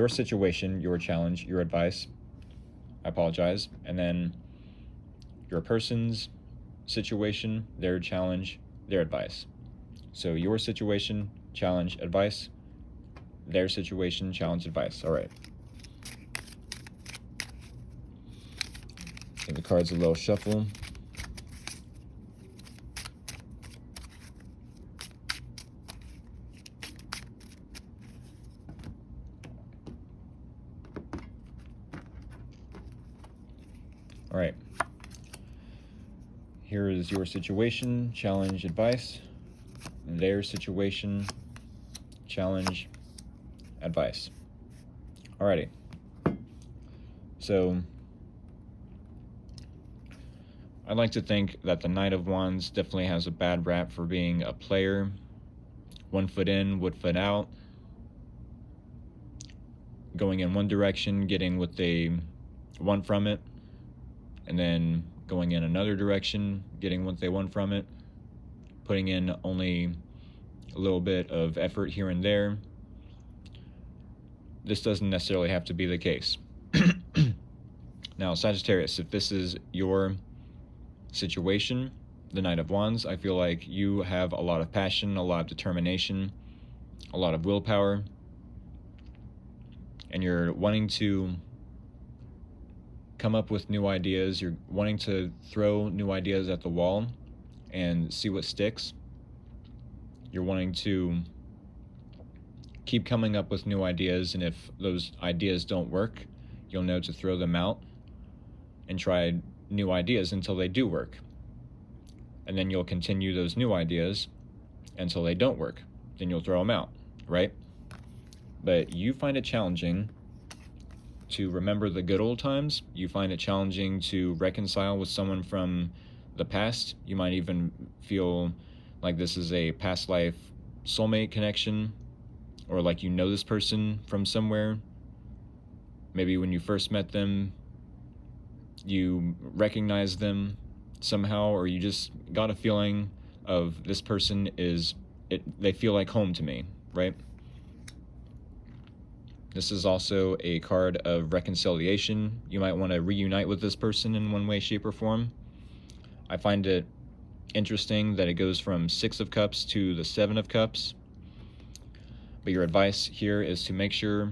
situation, your challenge, your advice. I apologize. And then your person's situation, their challenge, their advice. So your situation, challenge, advice, their situation, challenge, advice. All right. Give the cards a little shuffle. All right. Here is your situation, challenge, advice. Their situation, challenge, advice. Alrighty. So I'd like to think that the Knight of Wands definitely has a bad rap for being a player. 1 foot in, 1 foot out. Going in one direction, getting what they want from it. And then going in another direction, getting what they want from it. Putting in only a little bit of effort here and there. This doesn't necessarily have to be the case. Now, Sagittarius, if this is your situation, the Knight of Wands, I feel like you have a lot of passion, a lot of determination, a lot of willpower, and you're wanting to come up with new ideas. You're wanting to throw new ideas at the wall and see what sticks. You're wanting to keep coming up with new ideas, and if those ideas don't work, you'll know to throw them out and try new ideas until they do work. And then you'll continue those new ideas until they don't work. Then you'll throw them out, right? But you find it challenging to remember the good old times. You find it challenging to reconcile with someone from the past. You might even feel like this is a past life soulmate connection, or like you know this person from somewhere. Maybe when you first met them, you recognized them somehow, or you just got a feeling of this person they feel like home to me, right? This is also a card of reconciliation. You might want to reunite with this person in one way, shape, or form. I find it interesting that it goes from 6 of Cups to the 7 of Cups. But your advice here is to make sure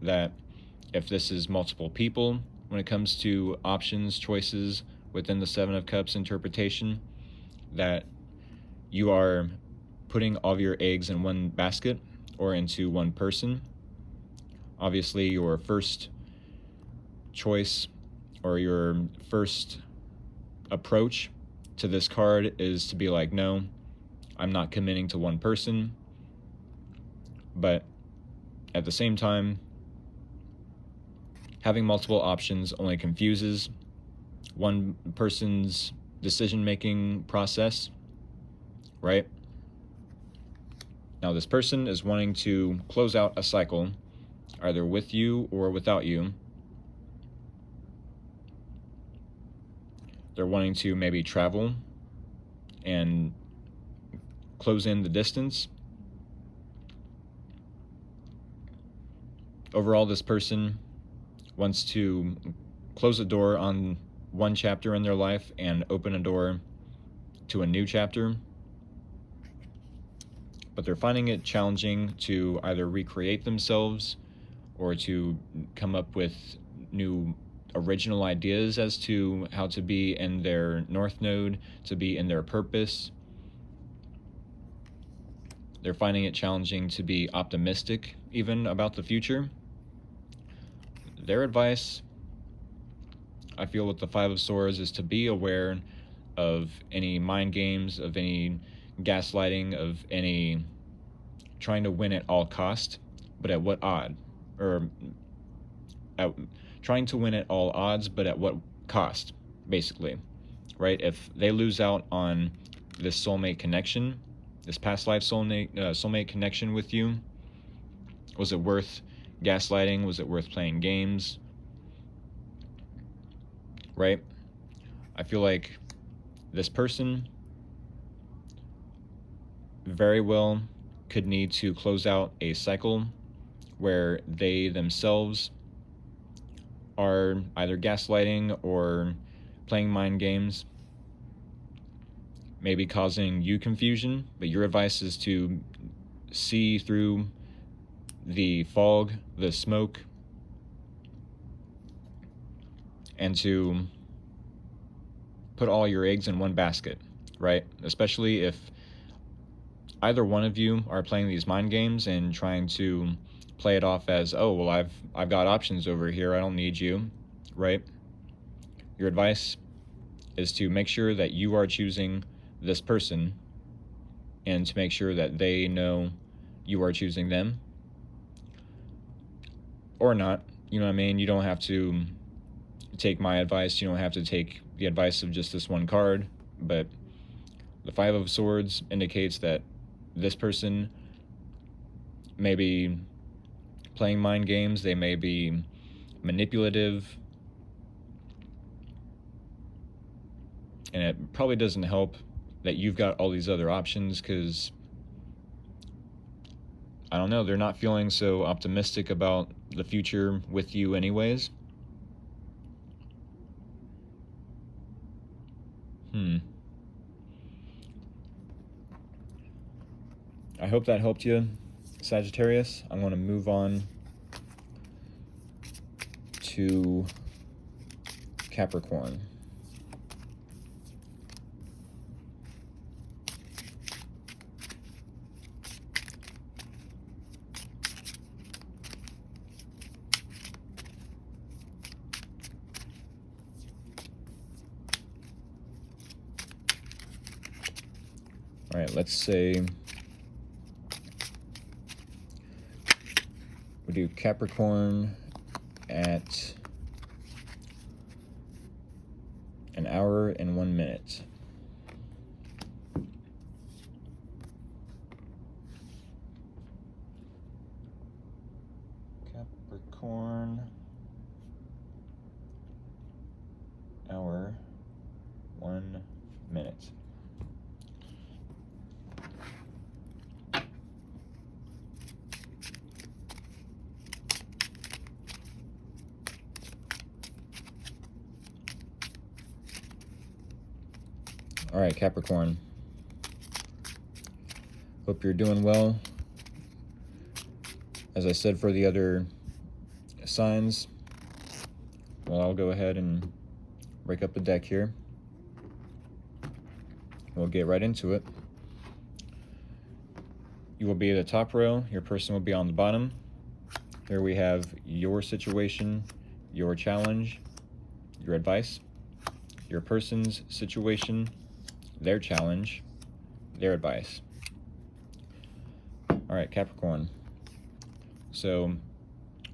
that if this is multiple people, when it comes to options, choices within the 7 of Cups interpretation, that you are putting all of your eggs in one basket or into one person. Obviously, your first choice or your first approach to this card is to be like, no, I'm not committing to one person. But at the same time, having multiple options only confuses one person's decision-making process, right? Now, this person is wanting to close out a cycle, either with you or without you. They're wanting to maybe travel and close in the distance. Overall, this person wants to close a door on one chapter in their life and open a door to a new chapter. But they're finding it challenging to either recreate themselves or to come up with new original ideas as to how to be in their North Node, to be in their purpose. They're finding it challenging to be optimistic even about the future. Their advice, I feel, with the 5 of Swords is to be aware of any mind games, of any gaslighting, of any trying to win at all cost, but at what odd? Or trying to win at all odds, but at what cost, basically, right? If they lose out on this soulmate connection, this past life soulmate connection with you, was it worth gaslighting? Was it worth playing games? Right? I feel like this person very well could need to close out a cycle where they themselves are either gaslighting or playing mind games, maybe causing you confusion. But your advice is to see through the fog, the smoke, and to put all your eggs in one basket, right? Especially if either one of you are playing these mind games and trying to play it off as, oh, well, I've got options over here, I don't need you, right? Your advice is to make sure that you are choosing this person and to make sure that they know you are choosing them. Or not, you know what I mean? You don't have to take my advice, you don't have to take the advice of just this one card, but the 5 of Swords indicates that this person may be playing mind games, they may be manipulative, and it probably doesn't help that you've got all these other options, because I don't know, they're not feeling so optimistic about the future with you anyways. I hope that helped you, Sagittarius. I'm going to move on to Capricorn. All right, let's say we do Capricorn at 1 hour and 1 minute. Capricorn, hour, 1 minute. All right, Capricorn. Hope you're doing well. As I said for the other signs, well, I'll go ahead and break up the deck here. We'll get right into it. You will be at the top row. Your person will be on the bottom. Here we have your situation, your challenge, your advice, your person's situation, their challenge, their advice. All right, Capricorn. So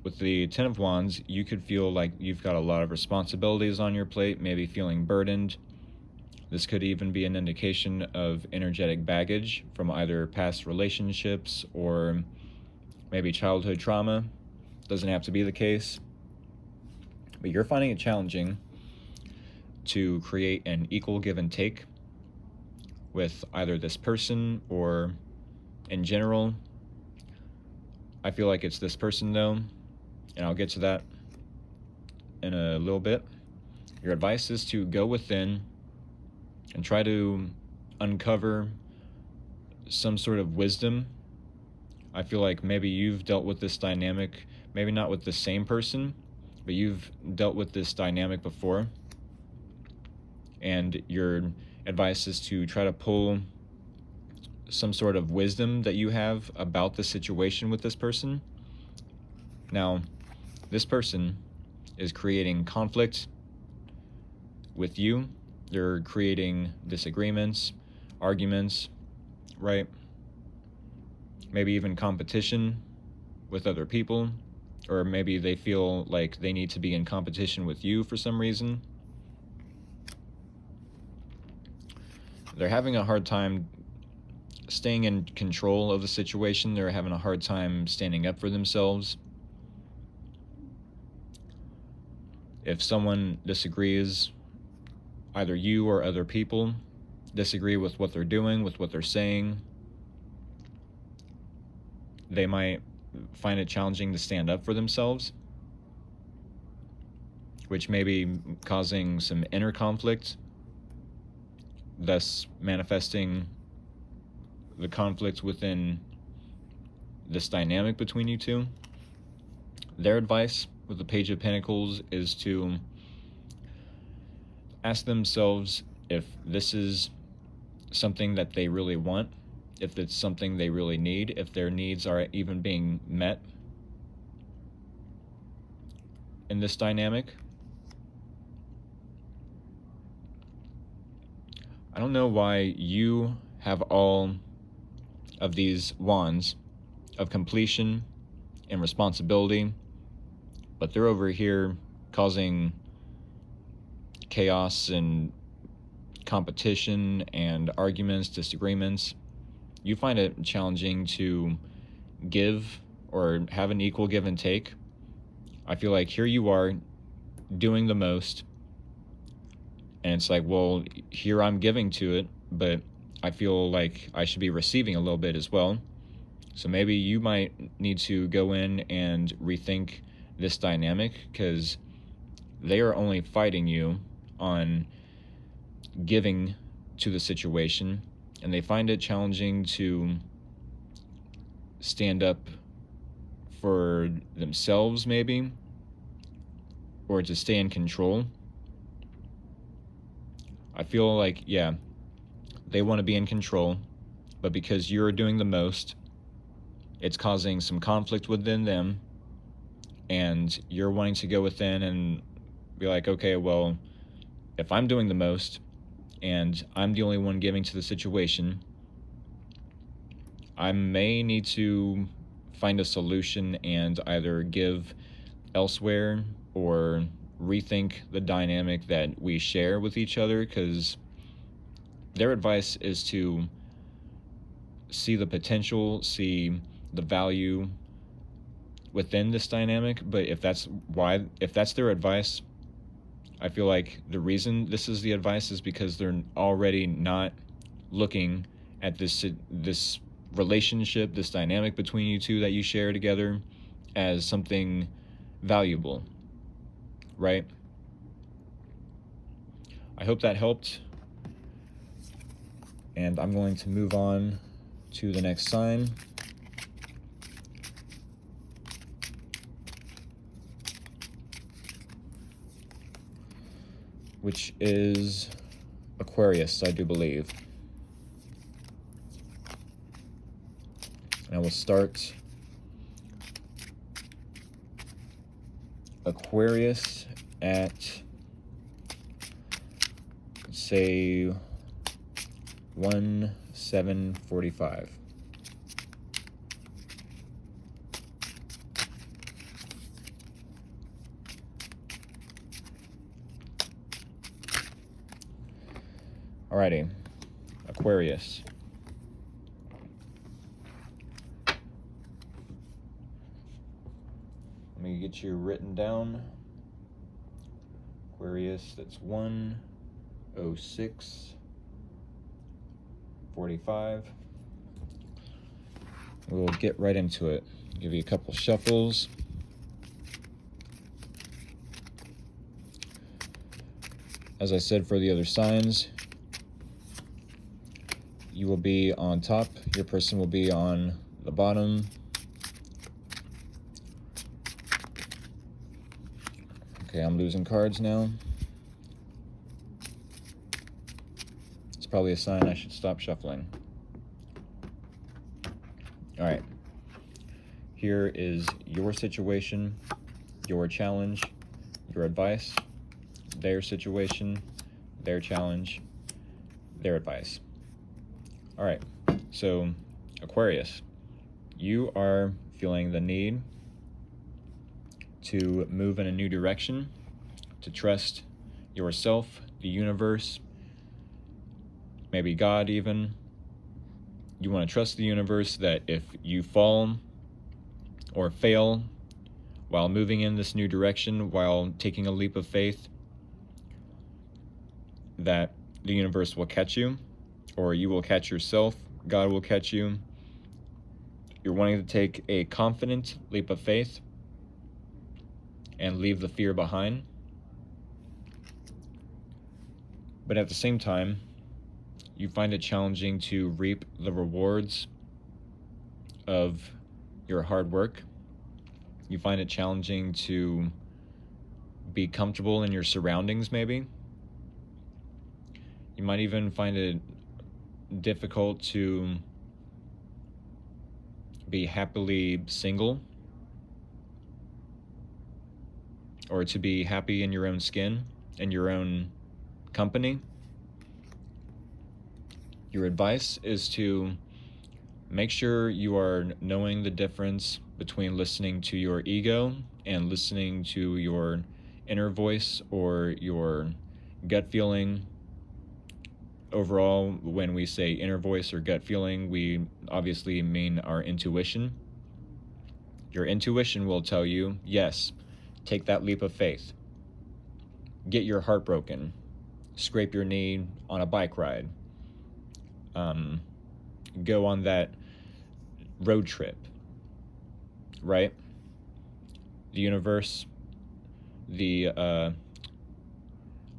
with the Ten of Wands, you could feel like you've got a lot of responsibilities on your plate, maybe feeling burdened. This could even be an indication of energetic baggage from either past relationships or maybe childhood trauma. Doesn't have to be the case. But you're finding it challenging to create an equal give and take with either this person or in general. I feel like it's this person though, and I'll get to that in a little bit. Your advice is to go within and try to uncover some sort of wisdom. I feel like maybe you've dealt with this dynamic, maybe not with the same person, but you've dealt with this dynamic before. And your advice is to try to pull some sort of wisdom that you have about the situation with this person. Now, this person is creating conflict with you. They're creating disagreements, arguments, right? Maybe even competition with other people, or maybe they feel like they need to be in competition with you for some reason. They're having a hard time staying in control of the situation. They're having a hard time standing up for themselves. If someone disagrees, either you or other people disagree with what they're doing, with what they're saying, they might find it challenging to stand up for themselves, which may be causing some inner conflict, thus manifesting the conflict within this dynamic between you two. Their advice with the Page of Pentacles is to ask themselves if this is something that they really want, if it's something they really need, if their needs are even being met in this dynamic. I don't know why you have all of these wands of completion and responsibility, but they're over here causing chaos and competition and arguments, disagreements. You find it challenging to give or have an equal give and take. I feel like here you are doing the most, and it's like, well, here I'm giving to it, but I feel like I should be receiving a little bit as well. So maybe you might need to go in and rethink this dynamic, because they are only fighting you on giving to the situation, and they find it challenging to stand up for themselves maybe, or to stay in control. I feel like, yeah, they want to be in control, but because you're doing the most, it's causing some conflict within them, and you're wanting to go within and be like, okay, well, if I'm doing the most and I'm the only one giving to the situation, I may need to find a solution and either give elsewhere or rethink the dynamic that we share with each other, because their advice is to see the potential, see the value within this dynamic. But if that's their advice, I feel like the reason this is the advice is because they're already not looking at this relationship, this dynamic between you two that you share together, as something valuable, right? I hope that helped, and I'm going to move on to the next sign, which is Aquarius, I do believe. And I will start Aquarius at, let's say, 1/7/45. Alrighty, Aquarius. Let me get you written down. Aquarius, that's 1/06/45. We'll get right into it. Give you a couple shuffles. As I said for the other signs, you will be on top, your person will be on the bottom. Okay, I'm losing cards now. It's probably a sign I should stop shuffling. All right. Here is your situation, your challenge, your advice, their situation, their challenge, their advice. All right. So, Aquarius, you are feeling the need to move in a new direction, to trust yourself, the universe, maybe God even. You want to trust the universe that if you fall or fail while moving in this new direction, while taking a leap of faith, that the universe will catch you, or you will catch yourself, God will catch you. You're wanting to take a confident leap of faith and leave the fear behind. But at the same time, you find it challenging to reap the rewards of your hard work. You find it challenging to be comfortable in your surroundings, maybe. You might even find it difficult to be happily single, or to be happy in your own skin, in your own company. Your advice is to make sure you are knowing the difference between listening to your ego and listening to your inner voice or your gut feeling. Overall, when we say inner voice or gut feeling, we obviously mean our intuition. Your intuition will tell you, yes, take that leap of faith. Get your heart broken. Scrape your knee on a bike ride. Go on that road trip, right? The universe, I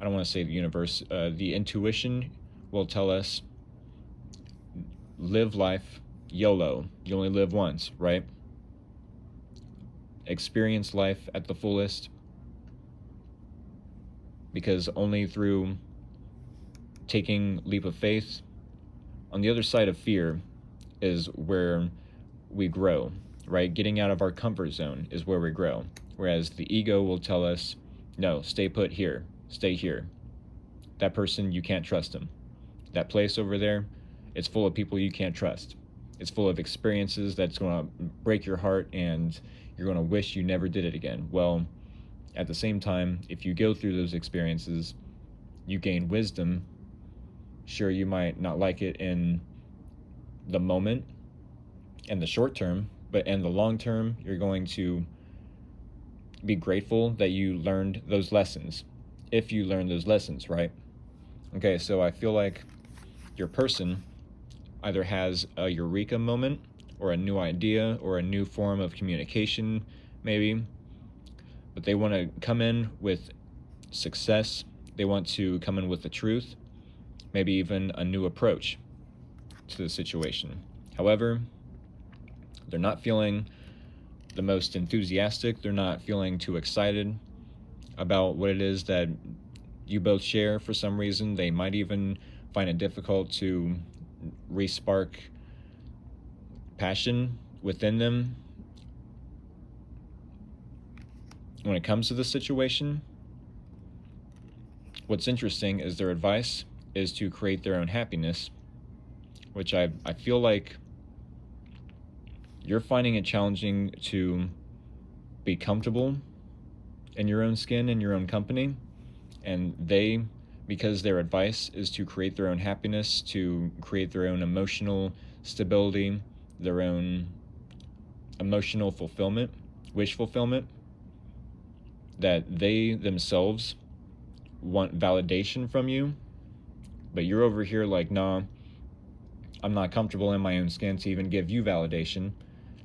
don't want to say the universe, the intuition will tell us, live life, YOLO, you only live once, right? Experience life at the fullest, because only through taking leap of faith, on the other side of fear is where we grow, right? Getting out of our comfort zone is where we grow. Whereas the ego will tell us, no, stay put here, stay here. That person, you can't trust them. That place over there, it's full of people you can't trust. It's full of experiences that's going to break your heart, and you're going to wish you never did it again. Well, at the same time, if you go through those experiences, you gain wisdom. Sure, you might not like it in the moment, in the short term, but in the long term, you're going to be grateful that you learned those lessons, if you learn those lessons, right? Okay, so I feel like your person either has a eureka moment, or a new idea, or a new form of communication, maybe, but they want to come in with success. They want to come in with the truth, maybe even a new approach to the situation. However, they're not feeling the most enthusiastic. They're not feeling too excited about what it is that you both share for some reason. They might even find it difficult to re-spark passion within them when it comes to the situation. What's interesting is their advice is to create their own happiness, which I feel like you're finding it challenging to be comfortable in your own skin, in your own company, and they, because their advice is to create their own happiness, to create their own emotional stability, their own emotional fulfillment, wish fulfillment, that they themselves want validation from you, but you're over here like, nah, I'm not comfortable in my own skin to even give you validation.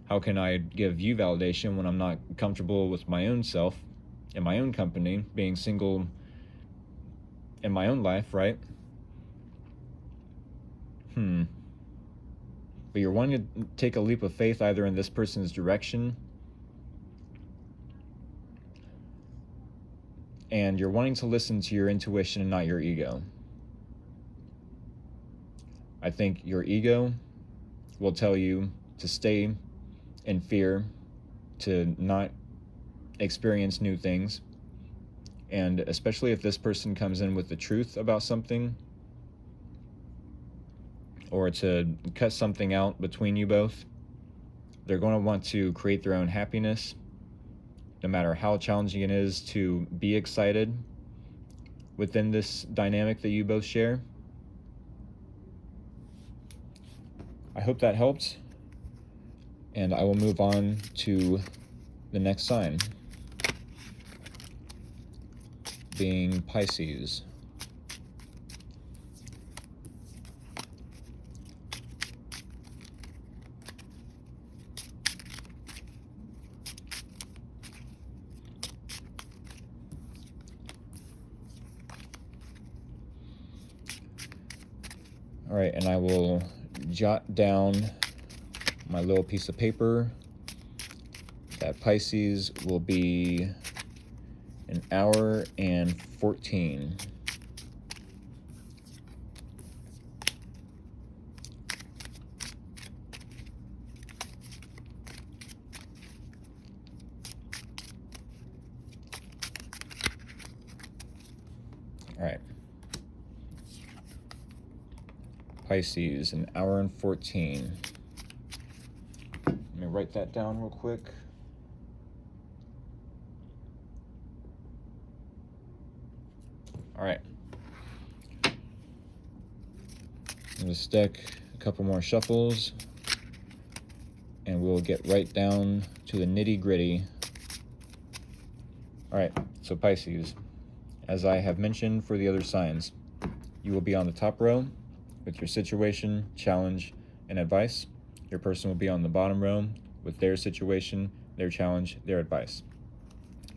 How can I give you validation when I'm not comfortable with my own self, in my own company, being single in my own life, right? But you're wanting to take a leap of faith either in this person's direction, and you're wanting to listen to your intuition and not your ego. I think your ego will tell you to stay in fear, to not experience new things. And especially if this person comes in with the truth about something, or to cut something out between you both, they're going to want to create their own happiness, no matter how challenging it is to be excited within this dynamic that you both share. I hope that helped, and I will move on to the next sign, being Pisces. All right, and I will jot down my little piece of paper that Pisces will be an hour and 14. All right. Pisces, an hour and 14. Let me write that down real quick. All right. I'm going to stick a couple more shuffles, and we'll get right down to the nitty-gritty. All right, so Pisces, as I have mentioned for the other signs, you will be on the top row with your situation, challenge, and advice. Your person will be on the bottom row with their situation, their challenge, their advice.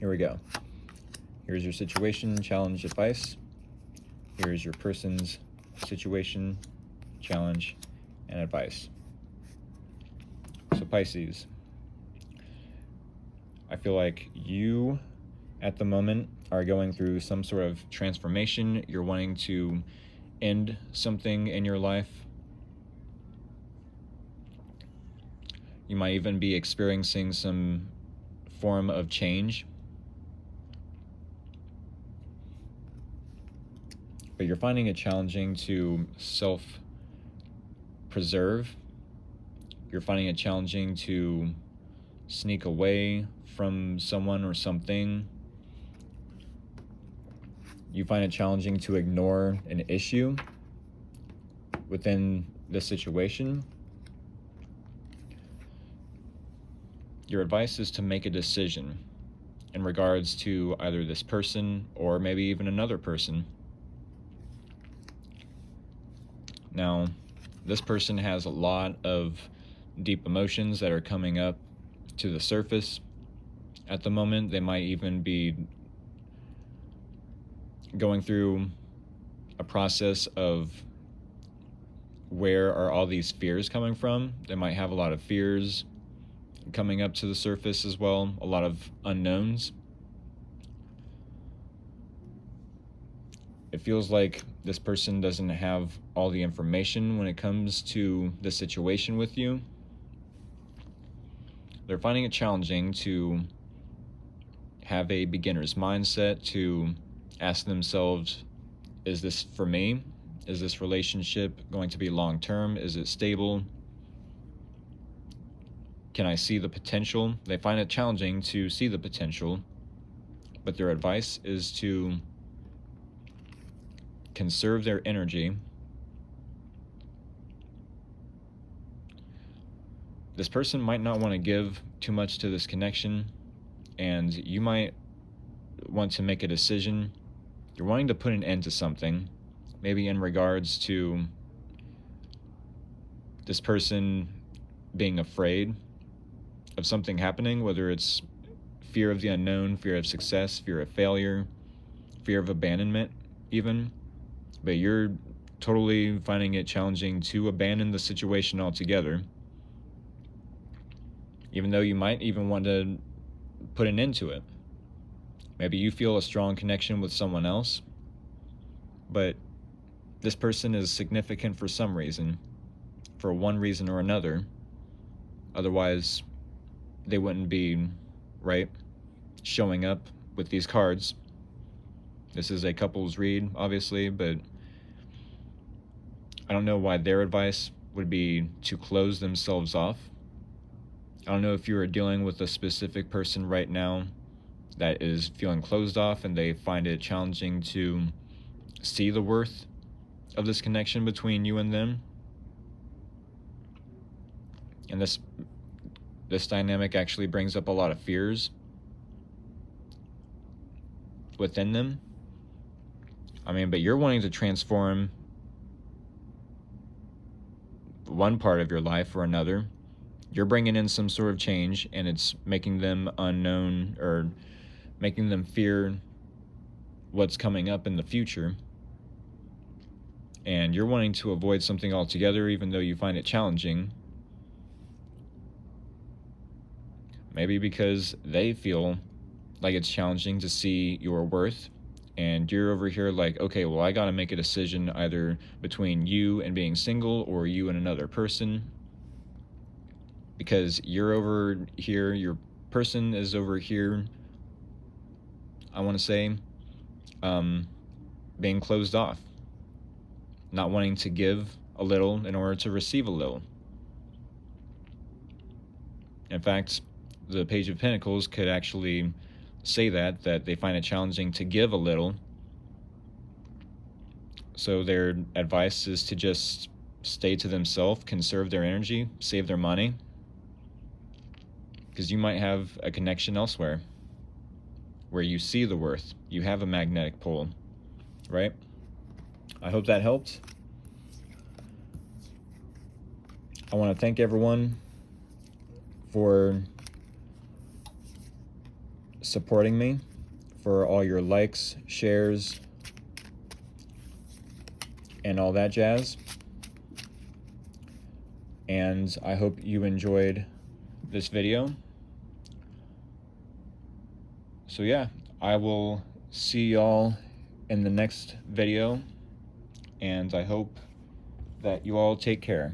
Here we go. Here's your situation, challenge, advice. Here's your person's situation, challenge, and advice. So Pisces, I feel like you, at the moment, are going through some sort of transformation. You're wanting to end something in your life. You might even be experiencing some form of change. But you're finding it challenging to self-preserve You're finding it challenging to sneak away from someone or something. You find it challenging to ignore an issue within the situation. Your advice is to make a decision in regards to either this person or maybe even another person. Now, this person has a lot of deep emotions that are coming up to the surface at the moment. They might even be going through a process of where are all these fears coming from. They might have a lot of fears coming up to the surface as well, a lot of unknowns. It feels like this person doesn't have all the information when it comes to the situation with you. They're finding it challenging to have a beginner's mindset, to ask themselves, is this for me? Is this relationship going to be long-term? Is it stable? Can I see the potential? They find it challenging to see the potential, but their advice is to conserve their energy. This person might not want to give too much to this connection, and you might want to make a decision. You're wanting to put an end to something, maybe in regards to this person being afraid of something happening, whether it's fear of the unknown, fear of success, fear of failure, fear of abandonment even. But you're totally finding it challenging to abandon the situation altogether, even though you might even want to put an end to it. Maybe you feel a strong connection with someone else, but this person is significant for some reason, for one reason or another. Otherwise, they wouldn't be, right, showing up with these cards. This is a couple's read, obviously, but I don't know why their advice would be to close themselves off. I don't know if you are dealing with a specific person right now that is feeling closed off and they find it challenging to see the worth of this connection between you and them. And this dynamic actually brings up a lot of fears within them. But you're wanting to transform one part of your life or another. You're bringing in some sort of change, and it's making them unknown or making them fear what's coming up in the future. And you're wanting to avoid something altogether, even though you find it challenging. Maybe because they feel like it's challenging to see your worth, and you're over here like, okay, well, I gotta make a decision either between you and being single or you and another person, because you're over here, your person is over here, I want to say, being closed off, not wanting to give a little in order to receive a little. In fact, the Page of Pentacles could actually say that they find it challenging to give a little. So their advice is to just stay to themselves, conserve their energy, save their money, because you might have a connection elsewhere where you see the worth. You have a magnetic pull, right? I hope that helped. I want to thank everyone for supporting me, for all your likes, shares, and all that jazz. And I hope you enjoyed this video. So yeah, I will see y'all in the next video, and I hope that you all take care.